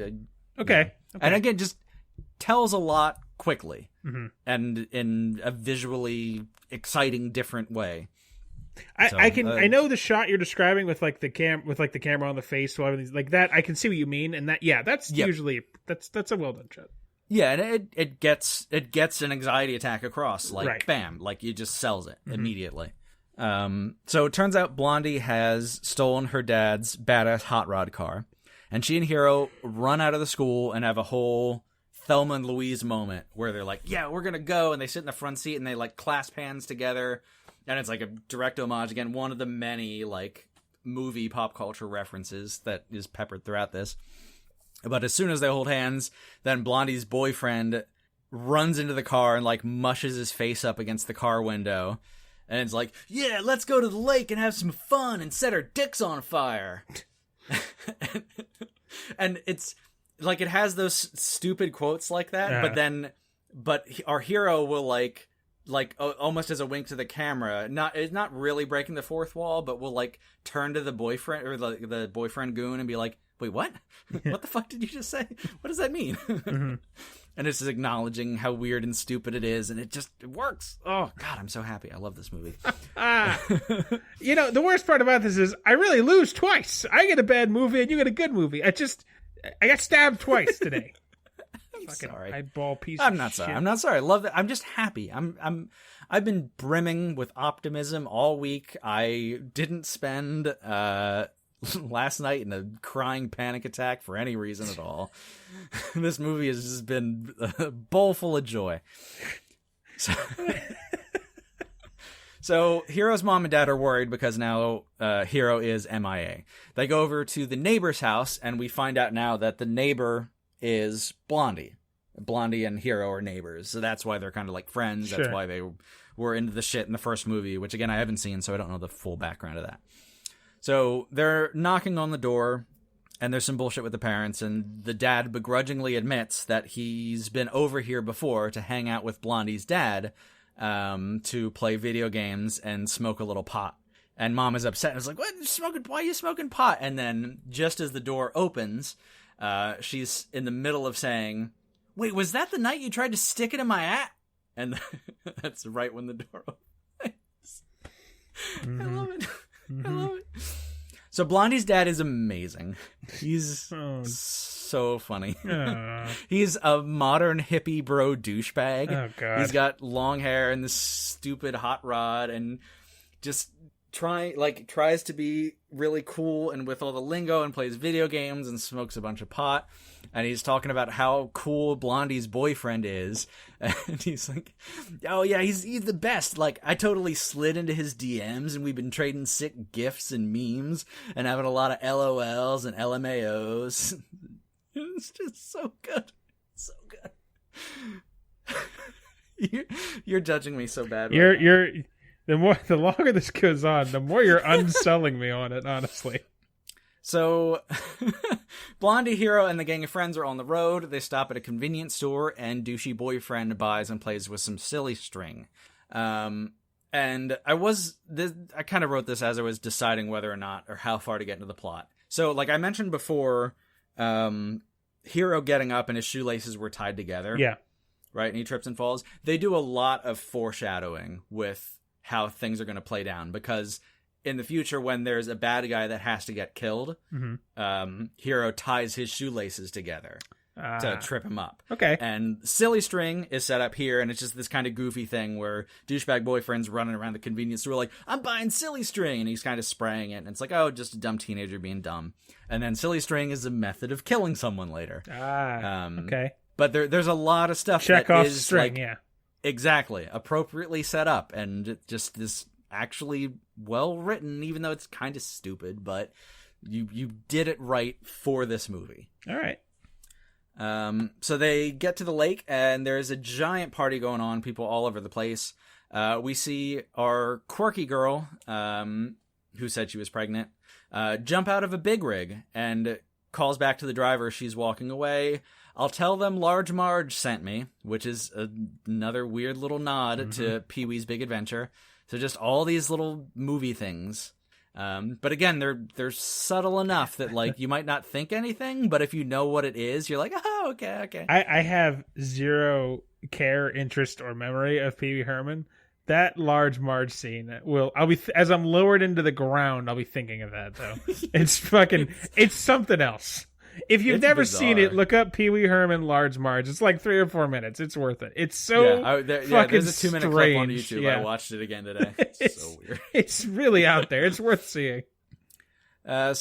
Okay. And again, just tells a lot quickly and in a visually exciting, different way. I know the shot you're describing with like the camera on the face while everything's like that. I can see what you mean, and that's usually that's a well done shot. Yeah, and it gets an anxiety attack across, like right. Bam, like it just sells it immediately. So it turns out Blondie has stolen her dad's badass hot rod car, and she and Hiro run out of the school and have a whole Thelma and Louise moment where they're like, yeah, we're gonna go, and they sit in the front seat and they like clasp hands together. And it's like a direct homage, again, one of the many, like, movie pop culture references that is peppered throughout this. But as soon as they hold hands, then Blondie's boyfriend runs into the car and, like, mushes his face up against the car window. And it's like, yeah, let's go to the lake and have some fun and set our dicks on fire. And it's, like, it has those stupid quotes like that, but our hero will, like, like almost as a wink to the camera, it's not really breaking the fourth wall, but will like turn to the boyfriend or the boyfriend goon and be like, wait, what? What the fuck did you just say? What does that mean? Mm-hmm. And it's just acknowledging how weird and stupid it is, and it works. Oh God, I'm so happy. I love this movie. You know, the worst part about this is I really lose twice. I get a bad movie and you get a good movie. I got stabbed twice today. I'm sorry. Eyeball piece. I'm not sorry. I'm not sorry. I love that. I'm just happy. I've been brimming with optimism all week. I didn't spend last night in a crying panic attack for any reason at all. This movie has just been a bowl full of joy. So Hero's mom and dad are worried because now Hero is MIA. They go over to the neighbor's house, and we find out now that the neighbor is Blondie. Blondie and Hero are neighbors, so that's why they're kind of like friends. Sure. That's why they were into the shit in the first movie, which again I haven't seen, so I don't know the full background of that. So they're knocking on the door, and there's some bullshit with the parents, and the dad begrudgingly admits that he's been over here before to hang out with Blondie's dad, to play video games and smoke a little pot. And mom is upset and is like, "What? Why are you smoking pot?" And then just as the door opens, she's in the middle of saying, "Wait, was that the night you tried to stick it in my ass?" And that's right when the door opens. Mm-hmm. I love it. Mm-hmm. I love it. So Blondie's dad is amazing. He's so funny. He's a modern hippie bro douchebag. Oh, God. He's got long hair and this stupid hot rod and just tries to be really cool and with all the lingo and plays video games and smokes a bunch of pot. And he's talking about how cool Blondie's boyfriend is. And he's like, "Oh yeah, he's the best. Like, I totally slid into his DMs and we've been trading sick GIFs and memes and having a lot of LOLs and LMAOs." It's just so good. So good. You're judging me so bad. You're the longer this goes on, the more you're unselling me on it, honestly. So, Blondie, Hero, and the gang of friends are on the road. They stop at a convenience store, and douchey boyfriend buys and plays with some silly string. And I kind of wrote this as I was deciding whether or not, or how far to get into the plot. So, like I mentioned before, Hero getting up and his shoelaces were tied together. Yeah. Right, and he trips and falls. They do a lot of foreshadowing with how things are going to play down, because in the future, when there's a bad guy that has to get killed, mm-hmm. Hero ties his shoelaces together to trip him up. Okay. And silly string is set up here, and it's just this kind of goofy thing where douchebag boyfriend's running around the convenience store like, "I'm buying silly string," and he's kind of spraying it, and it's like, oh, just a dumb teenager being dumb. And then silly string is a method of killing someone later. Okay. But there's a lot of stuff Chekhov that is string, like, yeah. Exactly. Appropriately set up, and just this actually well written, even though it's kind of stupid, but you did it right for this movie. All right. So they get to the lake, and there's a giant party going on, people all over the place. We see our quirky girl, who said she was pregnant, jump out of a big rig and calls back to the driver she's walking away. "I'll tell them Large Marge sent me," which is another weird little nod mm-hmm. to Pee-wee's Big Adventure. So just all these little movie things. But again, they're subtle enough that like you might not think anything, but if you know what it is, you're like, oh, okay. I have zero care, interest, or memory of Pee Wee Herman. That Large Marge scene as I'm lowered into the ground, I'll be thinking of that though. It's something else. If you've never seen it, look up Pee Wee Herman Large Marge. It's like 3 or 4 minutes. It's worth it. It's so fucking there's a 2-minute clip on YouTube. Yeah. I watched it again today. It's so weird. It's really out there. It's worth seeing. On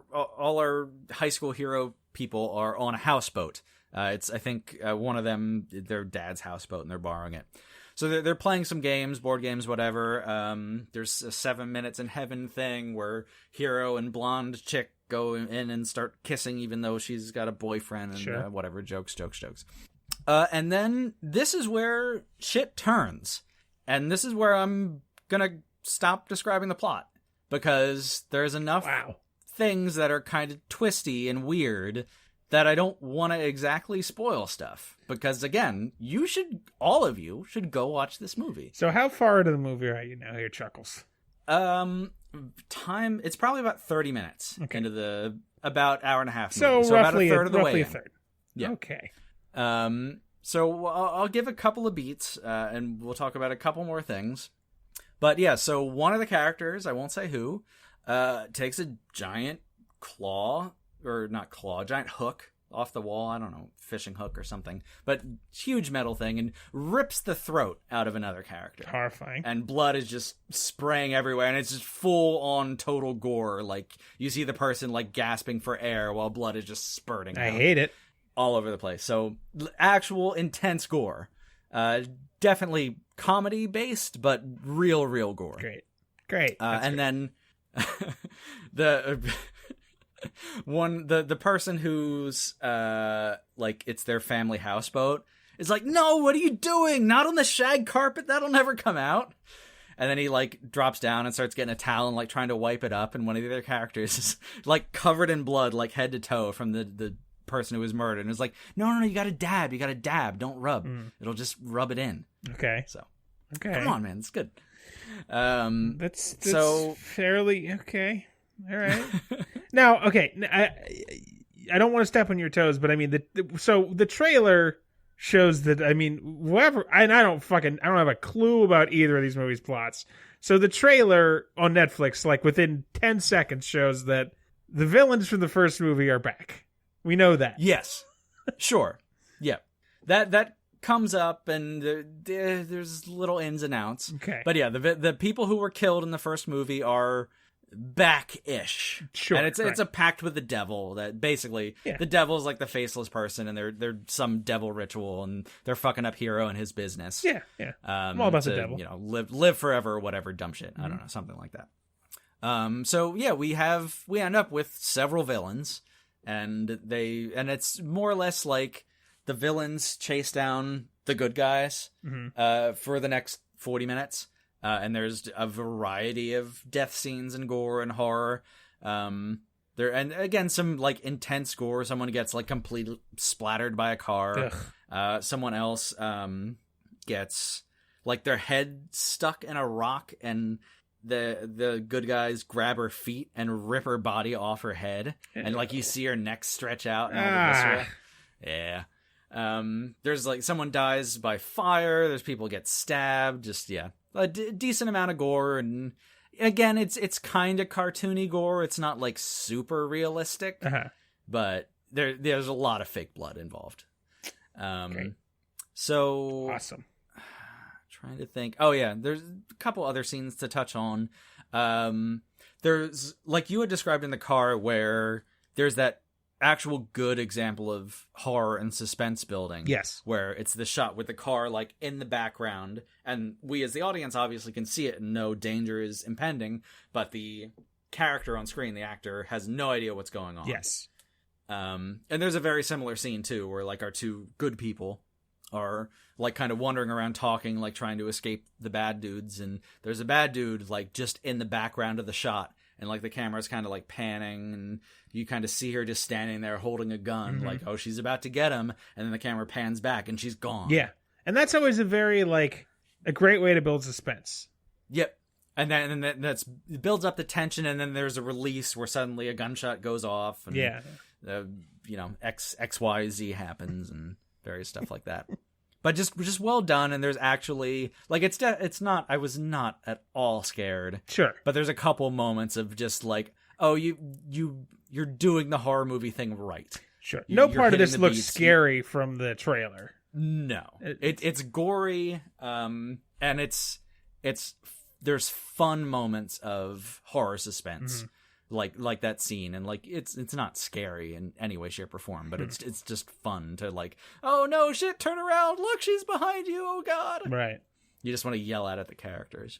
all our high school hero people are on a houseboat. It's I think one of them, their dad's houseboat, and they're borrowing it. So they're playing some games, board games, whatever. There's a 7 minutes in heaven thing where Hero and blonde chick go in and start kissing, even though she's got a boyfriend and sure. Whatever, jokes. And then this is where shit turns. And this is where I'm going to stop describing the plot, because there's enough things that are kind of twisty and weird that I don't want to exactly spoil stuff because, again, all of you should go watch this movie. So how far into the movie are you now here, Chuckles? Time, it's probably about 30 minutes into the about hour and a half movie. So roughly about a third of the way. Roughly a third. Yeah. Okay. So I'll give a couple of beats, and we'll talk about a couple more things. But yeah, so one of the characters, I won't say who, takes a giant giant hook off the wall. I don't know, fishing hook or something, but huge metal thing, and rips the throat out of another character. Horrifying. And blood is just spraying everywhere, and it's just full on total gore. Like you see the person like gasping for air while blood is just spurting. I hate it. All over the place. So actual intense gore. Definitely comedy based, but real gore. Great. And then the person who's like it's their family houseboat is like, no, what are you doing? Not on the shag carpet. That'll never come out. And then he like drops down and starts getting a towel and like trying to wipe it up. And one of the other characters is like covered in blood, like head to toe from the person who was murdered, and it's like, no, you gotta dab, don't rub. It'll just rub it in. Okay. So okay, come on, man, it's good. That's so fairly okay. All right. Now, okay, I don't want to step on your toes, but I mean, the trailer shows that, I mean, whoever, and I don't have a clue about either of these movies' plots. So the trailer on Netflix, like within 10 seconds, shows that the villains from the first movie are back. We know that. Yes. Sure. Yeah. That comes up, and there's little ins and outs. Okay. But yeah, the people who were killed in the first movie are back-ish. Sure. And it's a pact with the devil that basically the devil is like the faceless person, and they're some devil ritual, and they're fucking up Hero and his business. Yeah. I'm all about the devil. You know, live forever or whatever dumb shit. I don't know, something like that. So yeah, we end up with several villains. And it's more or less like the villains chase down the good guys for the next 40 minutes. And there's a variety of death scenes and gore and horror. And again, some like intense gore. Someone gets like completely splattered by a car. Someone else gets like their head stuck in a rock, and the good guys grab her feet and rip her body off her head, and like you see her neck stretch out and all the viscera. Yeah. There's like someone dies by fire. There's people get stabbed. Just a decent amount of gore, and again, it's kind of cartoony gore. It's not like super realistic, but there's a lot of fake blood involved. Great. So awesome. Trying to think. Oh yeah, there's a couple other scenes to touch on. There's, like you had described in the car, where there's that actual good example of horror and suspense building. Yes. Where it's the shot with the car like in the background, and we as the audience obviously can see it and know danger is impending, but the character on screen, the actor, has no idea what's going on. Yes. And there's a very similar scene too, where like our two good people are like kind of wandering around talking, like trying to escape the bad dudes, and there's a bad dude like just in the background of the shot, and like the camera's kind of like panning, and you kind of see her just standing there holding a gun, like, oh, she's about to get him, and then the camera pans back and she's gone. Yeah. And that's always a great way to build suspense. Yep. And then it builds up the tension, and then there's a release where suddenly a gunshot goes off, and XYZ happens and various stuff like that. But just well done, and there's actually like it's not. I was not at all scared. Sure, but there's a couple moments of just like, oh, you're doing the horror movie thing right. Sure, no part of this looks scary from the trailer. No, it's gory, and it's there's fun moments of horror suspense. Like that scene, and like it's not scary in any way, shape, or form, but it's just fun to like, oh no, shit, turn around, look, she's behind you, oh god. Right. You just want to yell at the characters.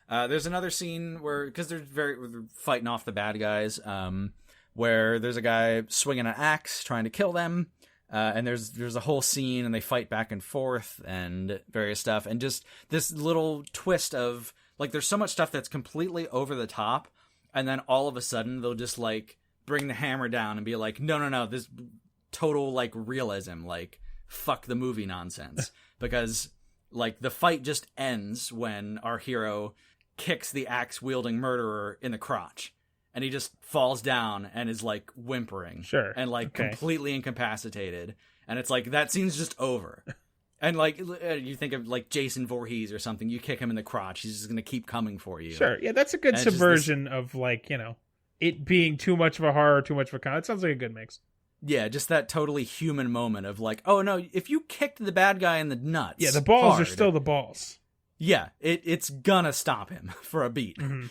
There's another scene where, because they're fighting off the bad guys, where there's a guy swinging an axe trying to kill them, and there's a whole scene, and they fight back and forth and various stuff, and just this little twist of like, there's so much stuff that's completely over the top. And then all of a sudden, they'll just, like, bring the hammer down and be like, no, this total like realism, like fuck the movie nonsense. Because like the fight just ends when our hero kicks the axe wielding murderer in the crotch, and he just falls down and is like whimpering, and like completely incapacitated, and it's like that scene's just over. And like you think of like Jason Voorhees or something, you kick him in the crotch, he's just gonna keep coming for you. Yeah, that's a good subversion of like, you know, it being too much of a horror, too much of a con. It sounds like a good mix. Yeah, just that totally human moment of like, oh no, if you kicked the bad guy in the nuts, yeah, the balls hard, are still the balls. Yeah, it's gonna stop him for a beat. Mm-hmm.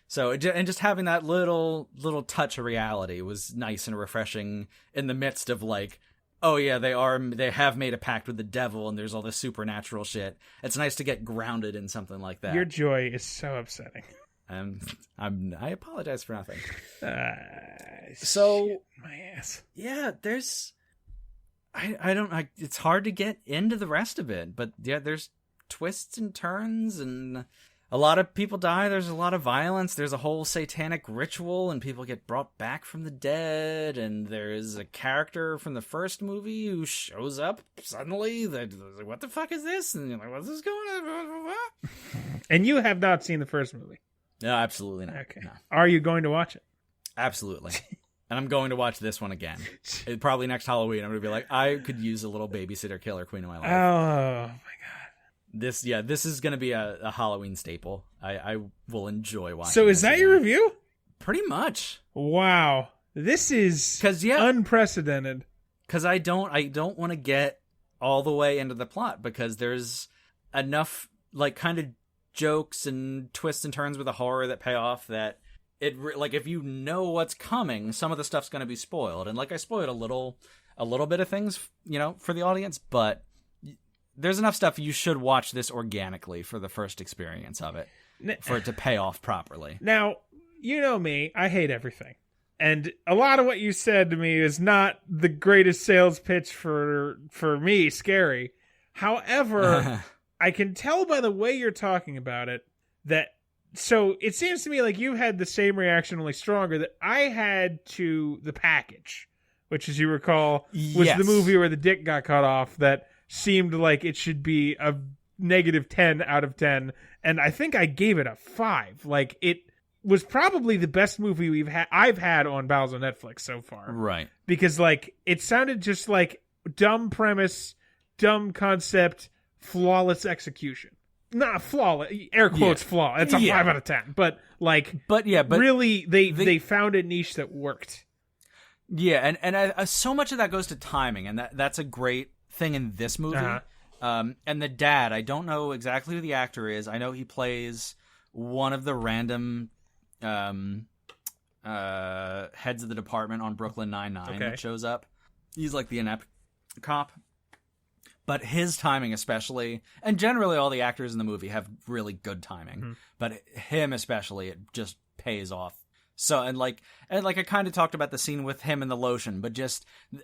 So, and just having that little touch of reality was nice and refreshing in the midst of like, oh yeah, they have made a pact with the devil and there's all this supernatural shit. It's nice to get grounded in something like that. Your joy is so upsetting. I apologize for nothing. So my ass. Yeah, there's it's hard to get into the rest of it, but yeah, there's twists and turns, and a lot of people die. There's a lot of violence. There's a whole satanic ritual, and people get brought back from the dead. And there's a character from the first movie who shows up suddenly. Like, what the fuck is this? And you're like, what's this going on? And you have not seen the first movie? No, absolutely not. Okay. No. Are you going to watch it? Absolutely. And I'm going to watch this one again. Probably next Halloween. I'm going to be like, I could use a little Babysitter Killer Queen in my life. Oh, my God. This is going to be a Halloween staple. I will enjoy watching. So is that again. Your review? Pretty much. Wow. This is unprecedented. Because I don't want to get all the way into the plot, because there's enough like kind of jokes and twists and turns with the horror that pay off that like if you know what's coming, some of the stuff's going to be spoiled. And like I spoiled a little bit of things, you know, for the audience, but there's enough stuff you should watch this organically for the first experience of it, for it to pay off properly. Now, you know me, I hate everything. And a lot of what you said to me is not the greatest sales pitch for me, Scary. However, I can tell by the way you're talking about it that, so it seems to me like you had the same reaction, only stronger, that I had to The Package, which, as you recall, was the movie where the dick got cut off that seemed like it should be a -10 out of 10. And I think I gave it a 5. Like, it was probably the best movie I've had on Bowels on Netflix so far. Right. Because, like, it sounded just like dumb premise, dumb concept, flawless execution. Not flawless, air quotes flaw. It's a 5 out of 10. But really, they found a niche that worked. Yeah, and so much of that goes to timing, and that's a great thing in this movie. And the dad, I don't know exactly who the actor is. I know he plays one of the random heads of the department on Brooklyn Nine-Nine that shows up. He's like the inept cop. But his timing especially, and generally all the actors in the movie have really good timing, but him especially, it just pays off. So, and like I kind of talked about the scene with him and the lotion, but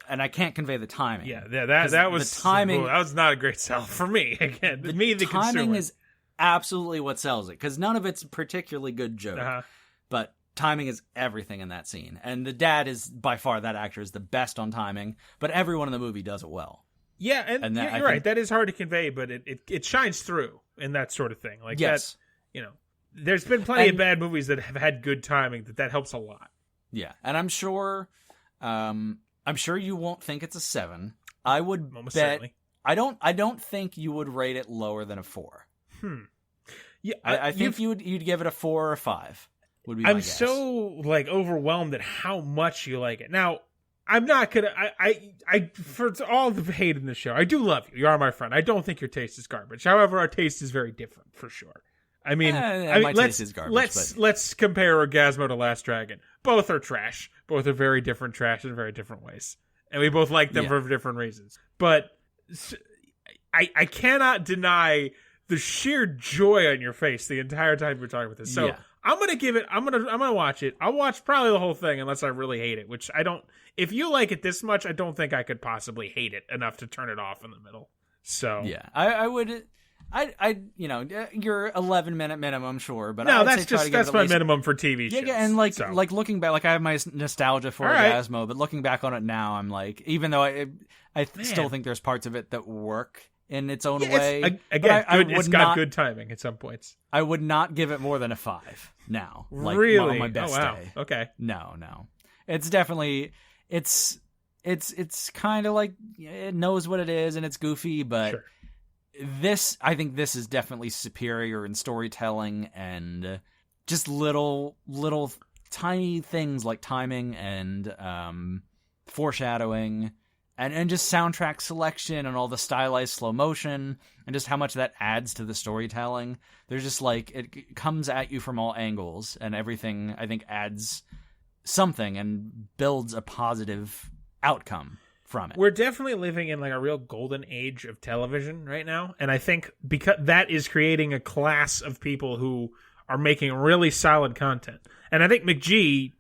and I can't convey the timing. Yeah, that was the timing. That was not a great sell for me. Again, the timing consumer. Is absolutely what sells it, because none of it's particularly good joke, but timing is everything in that scene. And the dad is by far, that actor is the best on timing, but everyone in the movie does it well. Yeah, and you're right. That is hard to convey, but it shines through in that sort of thing. Like that, you know. There's been plenty of bad movies that have had good timing that helps a lot. Yeah, and I'm sure you won't think it's a 7. I would Almost bet. Certainly. I don't think you would rate it lower than a 4. Yeah, I think you'd give it a 4 or a 5. Would be my guess. So like overwhelmed at how much you like it. Now, I'm not gonna. I for all the hate in the show, I do love you. You are my friend. I don't think your taste is garbage. However, our taste is very different for sure. I mean, my taste is garbage. Let's compare Orgasmo to Last Dragon. Both are trash. Both are very different trash in very different ways, and we both like them for different reasons. But I cannot deny the sheer joy on your face the entire time we're talking about this. So I'm gonna give it. I'm gonna watch it. I'll watch probably the whole thing unless I really hate it, which I don't. If you like it this much, I don't think I could possibly hate it enough to turn it off in the middle. So yeah, I would. you're 11-minute minimum, sure, but no, that's my minimum for TV shows. Yeah, and like looking back, like I have my nostalgia for Orgasmo, but looking back on it now, I'm like, even though I still think there's parts of it that work in its own way. It's got good timing at some points. I would not give it more than a 5 now. Like, really? On my best day. Okay. No. It's definitely it's kind of like it knows what it is and it's goofy, but sure. I think this is definitely superior in storytelling and just little tiny things like timing and foreshadowing and just soundtrack selection and all the stylized slow motion and just how much that adds to the storytelling. There's just like it comes at you from all angles and everything I think adds something and builds a positive outcome from it. We're definitely living in like a real golden age of television right now, and I think because that is creating a class of people who are making really solid content. And I think McG,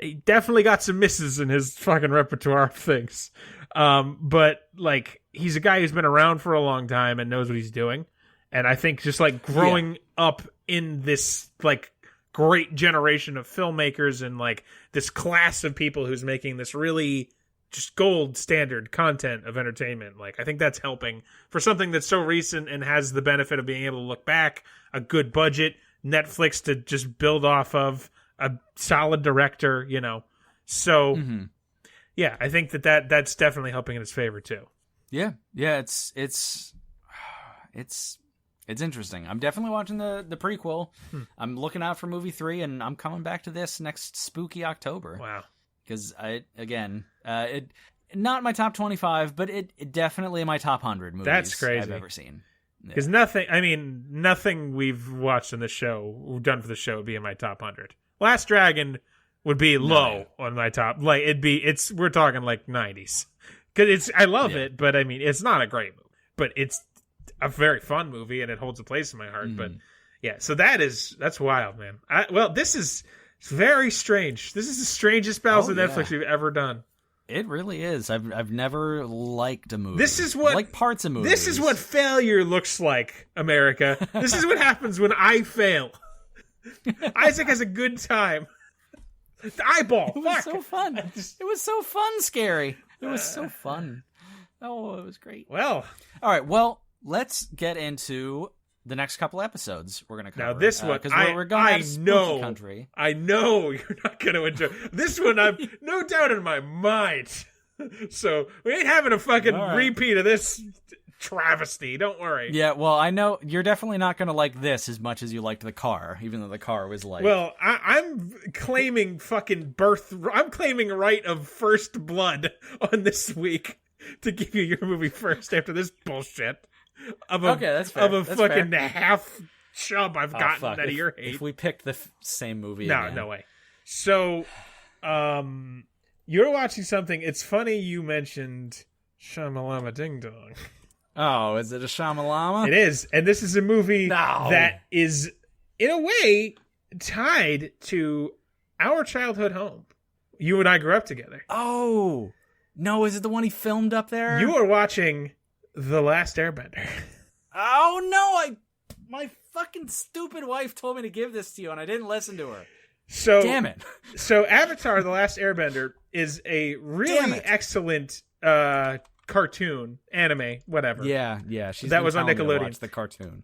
he definitely got some misses in his fucking repertoire of things. But like he's a guy who's been around for a long time and knows what he's doing. And I think just like growing up in this like great generation of filmmakers and like this class of people who's making this really just gold standard content of entertainment. Like, I think that's helping for something that's so recent and has the benefit of being able to look back, a good budget, Netflix to just build off of, a solid director, So, yeah, I think that's definitely helping in its favor too. Yeah, it's interesting. I'm definitely watching the prequel. I'm looking out for movie 3, and I'm coming back to this next spooky October. Wow. Because not my top 25, but it definitely in my top 100 movies That's crazy. I've ever seen. Because nothing we've watched in the show, we've done for the show, would be in my top 100. Last Dragon would be low on my top. Like we're talking like 90s. Because I love it, but I mean, it's not a great movie, but it's a very fun movie and it holds a place in my heart. But yeah, so that's wild, man. This is very strange. This is the strangest Bowels of Netflix we've ever done. It really is. I've never liked a movie. This is what like parts of movies. This is what failure looks like, America. This is what happens when I fail. Isaac has a good time. The eyeball. It was so fun. It was so fun, Scary. It was so fun. Oh, it was great. Well. All right. Well, let's get into the next couple episodes we're going to cover. Now, this one, because we're going to spooky country. I know you're not going to enjoy. This one, I've no doubt in my mind. So, we ain't having a fucking repeat of this travesty. Don't worry. Yeah, well, I know you're definitely not going to like this as much as you liked The Car, even though The Car was like... Well, I'm claiming I'm claiming right of first blood on this week to give you your movie first after this bullshit. That's fair. Of a fucking half chub I've gotten out of your hate. If we picked the same movie again. No way. So, you're watching something. It's funny you mentioned Shamalama Ding Dong. Oh, is it a Shamalama? It is. And this is a movie that is, in a way, tied to our childhood home. You and I grew up together. Oh. No, is it the one he filmed up there? You are watching The Last Airbender. Oh, no. My fucking stupid wife told me to give this to you, and I didn't listen to her. So, damn it. So Avatar: The Last Airbender is a really excellent cartoon, anime, whatever. Yeah. That was on Nickelodeon. Watch the cartoon.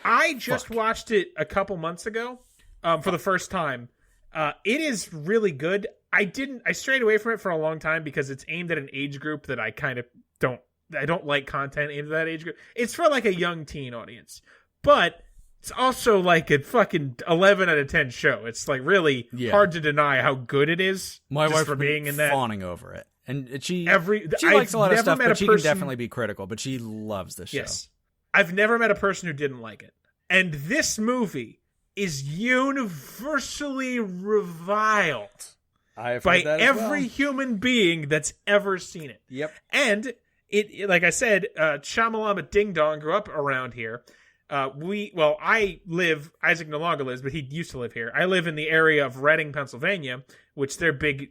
I just watched it a couple months ago for the first time. It is really good. I strayed away from it for a long time because it's aimed at an age group that I kind of don't like content aimed at that age group. It's for like a young teen audience, but it's also like a fucking 11 out of 10 show. It's like really hard to deny how good it is. My wife for being in that, fawning over it, and she likes a lot of stuff, but she can definitely be critical. But she loves this show. Yes, I've never met a person who didn't like it, and this movie is universally reviled by every human being that's ever seen it. Yep, and it like I said, Shamalama Ding Dong grew up around here. Isaac no longer lives, but he used to live here. I live in the area of Reading, Pennsylvania, which their big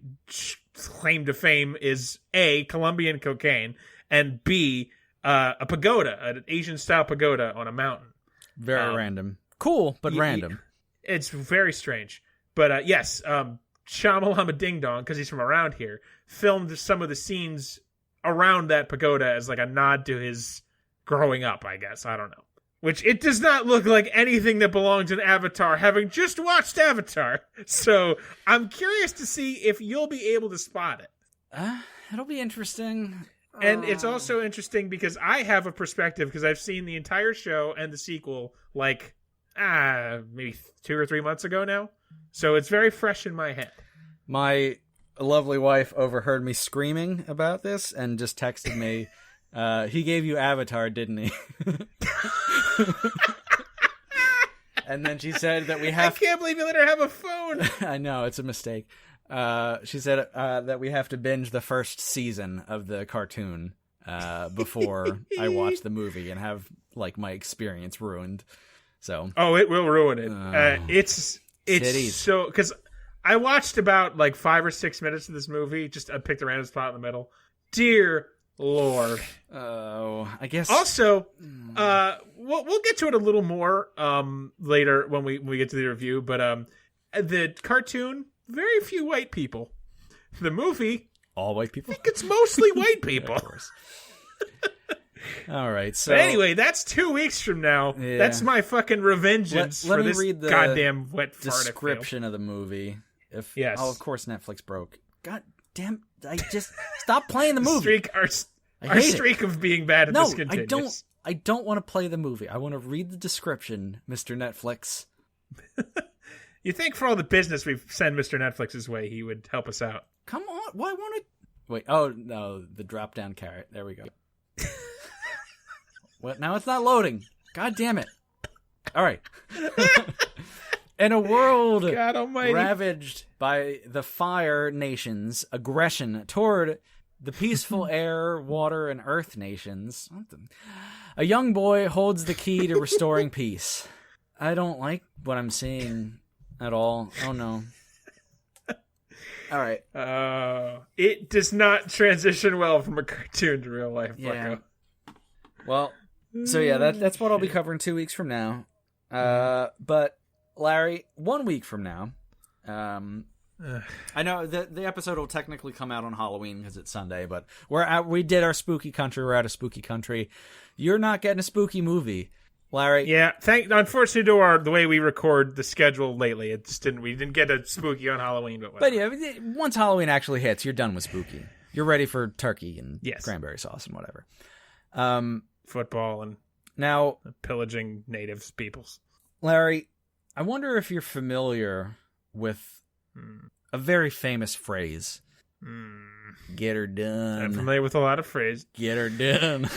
claim to fame is A, Colombian cocaine, and B, a pagoda, an Asian-style pagoda on a mountain. Very random. Cool, but random. It's very strange. But yes, Shamalama Ding Dong, because he's from around here, filmed some of the scenes around that pagoda as like a nod to his growing up, I guess. I don't know. Which it does not look like anything that belongs in Avatar, having just watched Avatar. So I'm curious to see if you'll be able to spot it. It'll be interesting. And it's also interesting because I have a perspective because I've seen the entire show and the sequel like maybe 2 or 3 months ago now. So it's very fresh in my head. My lovely wife overheard me screaming about this and just texted me, he gave you Avatar, didn't he? And then she said that we have... I can't believe you let her have a phone. I know, it's a mistake. She said that we have to binge the first season of the cartoon before I watch the movie and have like my experience ruined. So it will ruin it. It's so because I watched about like 5 or 6 minutes of this movie. Just I picked a random spot in the middle. Dear Lord. Oh, I guess. Also, we'll get to it a little more later when we get to the review. But the cartoon, very few white people. The movie, all white people. I think it's mostly white people. Of course. All right. So but anyway, that's 2 weeks from now. Yeah. That's my fucking revengeance let for me this read the goddamn wet fart. Description of the movie. Yes. Oh, of course, Netflix broke. God damn! I just stop playing the movie. Our streak of being bad at this continues. I don't want to play the movie. I want to read the description, Mr. Netflix. You think for all the business we send Mr. Netflix's way, he would help us out? Come on! Why won't it? Wait. Oh no! The drop down carrot. There we go. What? Now it's not loading. God damn it! All right. In a world ravaged by the Fire Nation's aggression toward the peaceful air, water, and earth nations, a young boy holds the key to restoring peace. I don't like what I'm seeing at all. Oh, no. All right. It does not transition well from a cartoon to real life. Yeah. Bucko. Well, so yeah, that's what I'll be covering 2 weeks from now. But... Larry, 1 week from now, I know the episode will technically come out on Halloween because it's Sunday, but we did our spooky country. We're at a spooky country. You're not getting a spooky movie, Larry. Yeah, unfortunately, to the way we record the schedule lately, it just we didn't get a spooky on Halloween. But yeah, once Halloween actually hits, you're done with spooky. You're ready for turkey and cranberry sauce and whatever. Football and now pillaging natives peoples. Larry, I wonder if you're familiar with a very famous phrase. Get her done. I'm familiar with a lot of phrases. Get her done.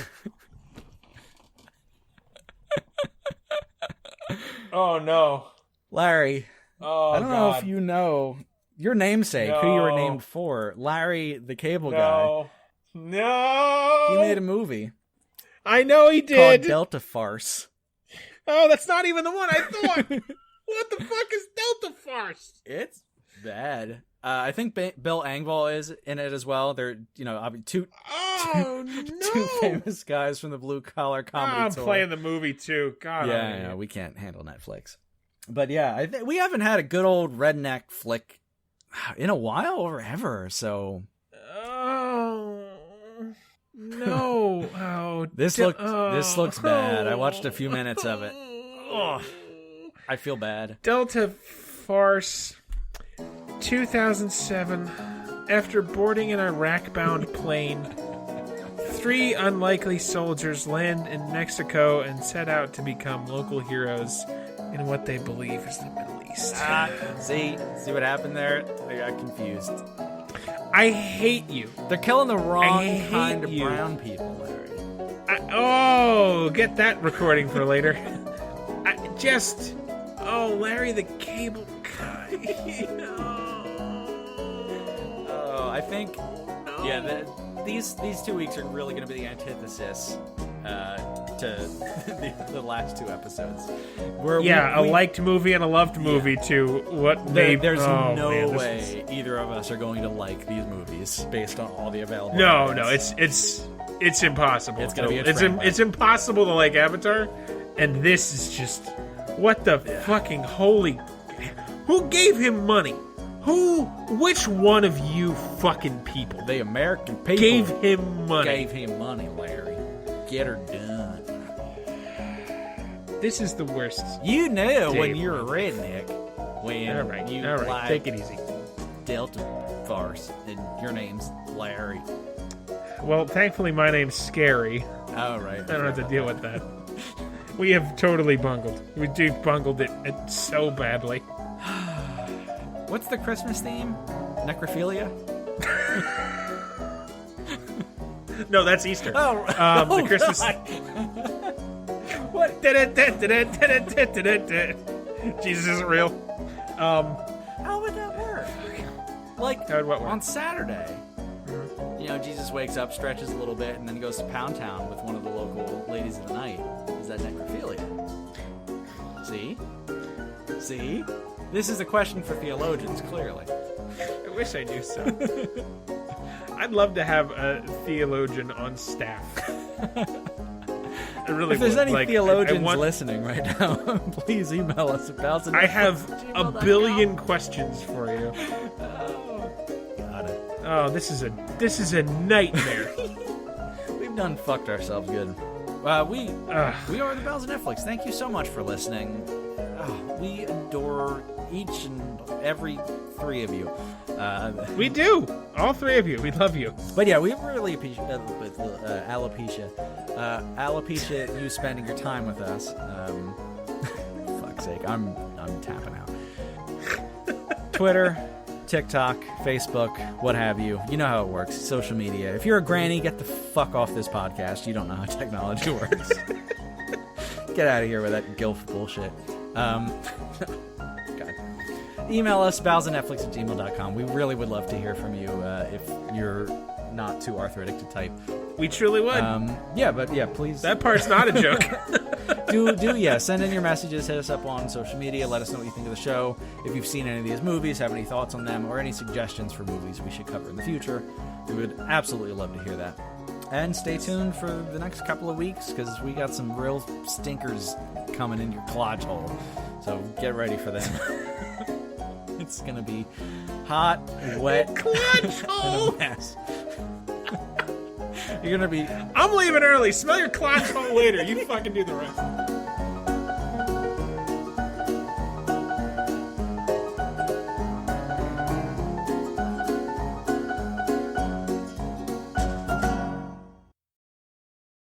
Oh, no. Larry. Oh, I don't know if you know your namesake, who you were named for. Larry, the cable guy. No. He made a movie. I know he did. Called Delta Farce. Oh, that's not even the one I thought. What the fuck is Delta Farce? It's bad. I think Bill Engvall is in it as well. They're, two famous guys from the blue collar comedy tour. I'm playing the movie too. God, yeah, we can't handle Netflix. But yeah, we haven't had a good old redneck flick in a while or ever. So, oh no! Oh, this looks bad. I watched a few minutes of it. Oh. I feel bad. Delta Farce, 2007. After boarding an Iraq-bound plane, 3 unlikely soldiers land in Mexico and set out to become local heroes in what they believe is the Middle East. See what happened there? I got confused. I hate you. They're killing the wrong kind of brown people, Larry. Get that recording for later. Larry the Cable Guy. I think, these 2 weeks are really going to be the antithesis to the last 2 episodes. A liked movie and a loved movie to what there's no way either of us are going to like these movies based on all the available. No, it's impossible. It's gonna be a train it's impossible to like Avatar, and this is just what the fucking holy. Who gave him money? Which one of you fucking people? The American people gave him money. Gave him money, Larry. Get her done. This is the worst. You know when you're a redneck. When all right, like take it easy. Delta farce, and your name's Larry. Well, thankfully my name's Scary. Oh, right. I don't have to deal with that. We have totally bungled. We bungled it so badly. What's the Christmas theme? Necrophilia? No, that's Easter. Oh, the Christmas. What? Jesus isn't real. How would that work? Like How would what work? On Saturday, Jesus wakes up, stretches a little bit, and then goes to Pound Town with one of the local ladies of the night. Is that necrophilia? See? This is a question for theologians, clearly. I wish I knew so. I'd love to have a theologian on staff. I really if there's would. any theologians listening right now, please email us at Babysitter. I have a billion questions for you. Got it. Oh, this is a nightmare. We've done fucked ourselves good. We are the Bells of Netflix. Thank you so much for listening. We adore each and every 3 of you. We do. All 3 of you. We love you. But yeah, we really appreciate alopecia, you spending your time with us. Fuck's sake, I'm tapping out. Twitter, TikTok, Facebook, what have you. You know how it works. Social media. If you're a granny, get the fuck off this podcast. You don't know how technology works. Get out of here with that gilf bullshit. God. Email us, bowsandnetflix@gmail.com. We really would love to hear from you if you're not too arthritic to type. We truly would. Please. That part's not a joke. Send in your messages, hit us up on social media, let us know what you think of the show. If you've seen any of these movies, have any thoughts on them, or any suggestions for movies we should cover in the future, we would absolutely love to hear that. And stay tuned for the next couple of weeks, because we got some real stinkers coming in your clutch hole. So get ready for them. It's going to be hot, wet, clutch hole. and a mess. You're going to be... I'm leaving early. Smell your clutch hole later. You fucking do the rest.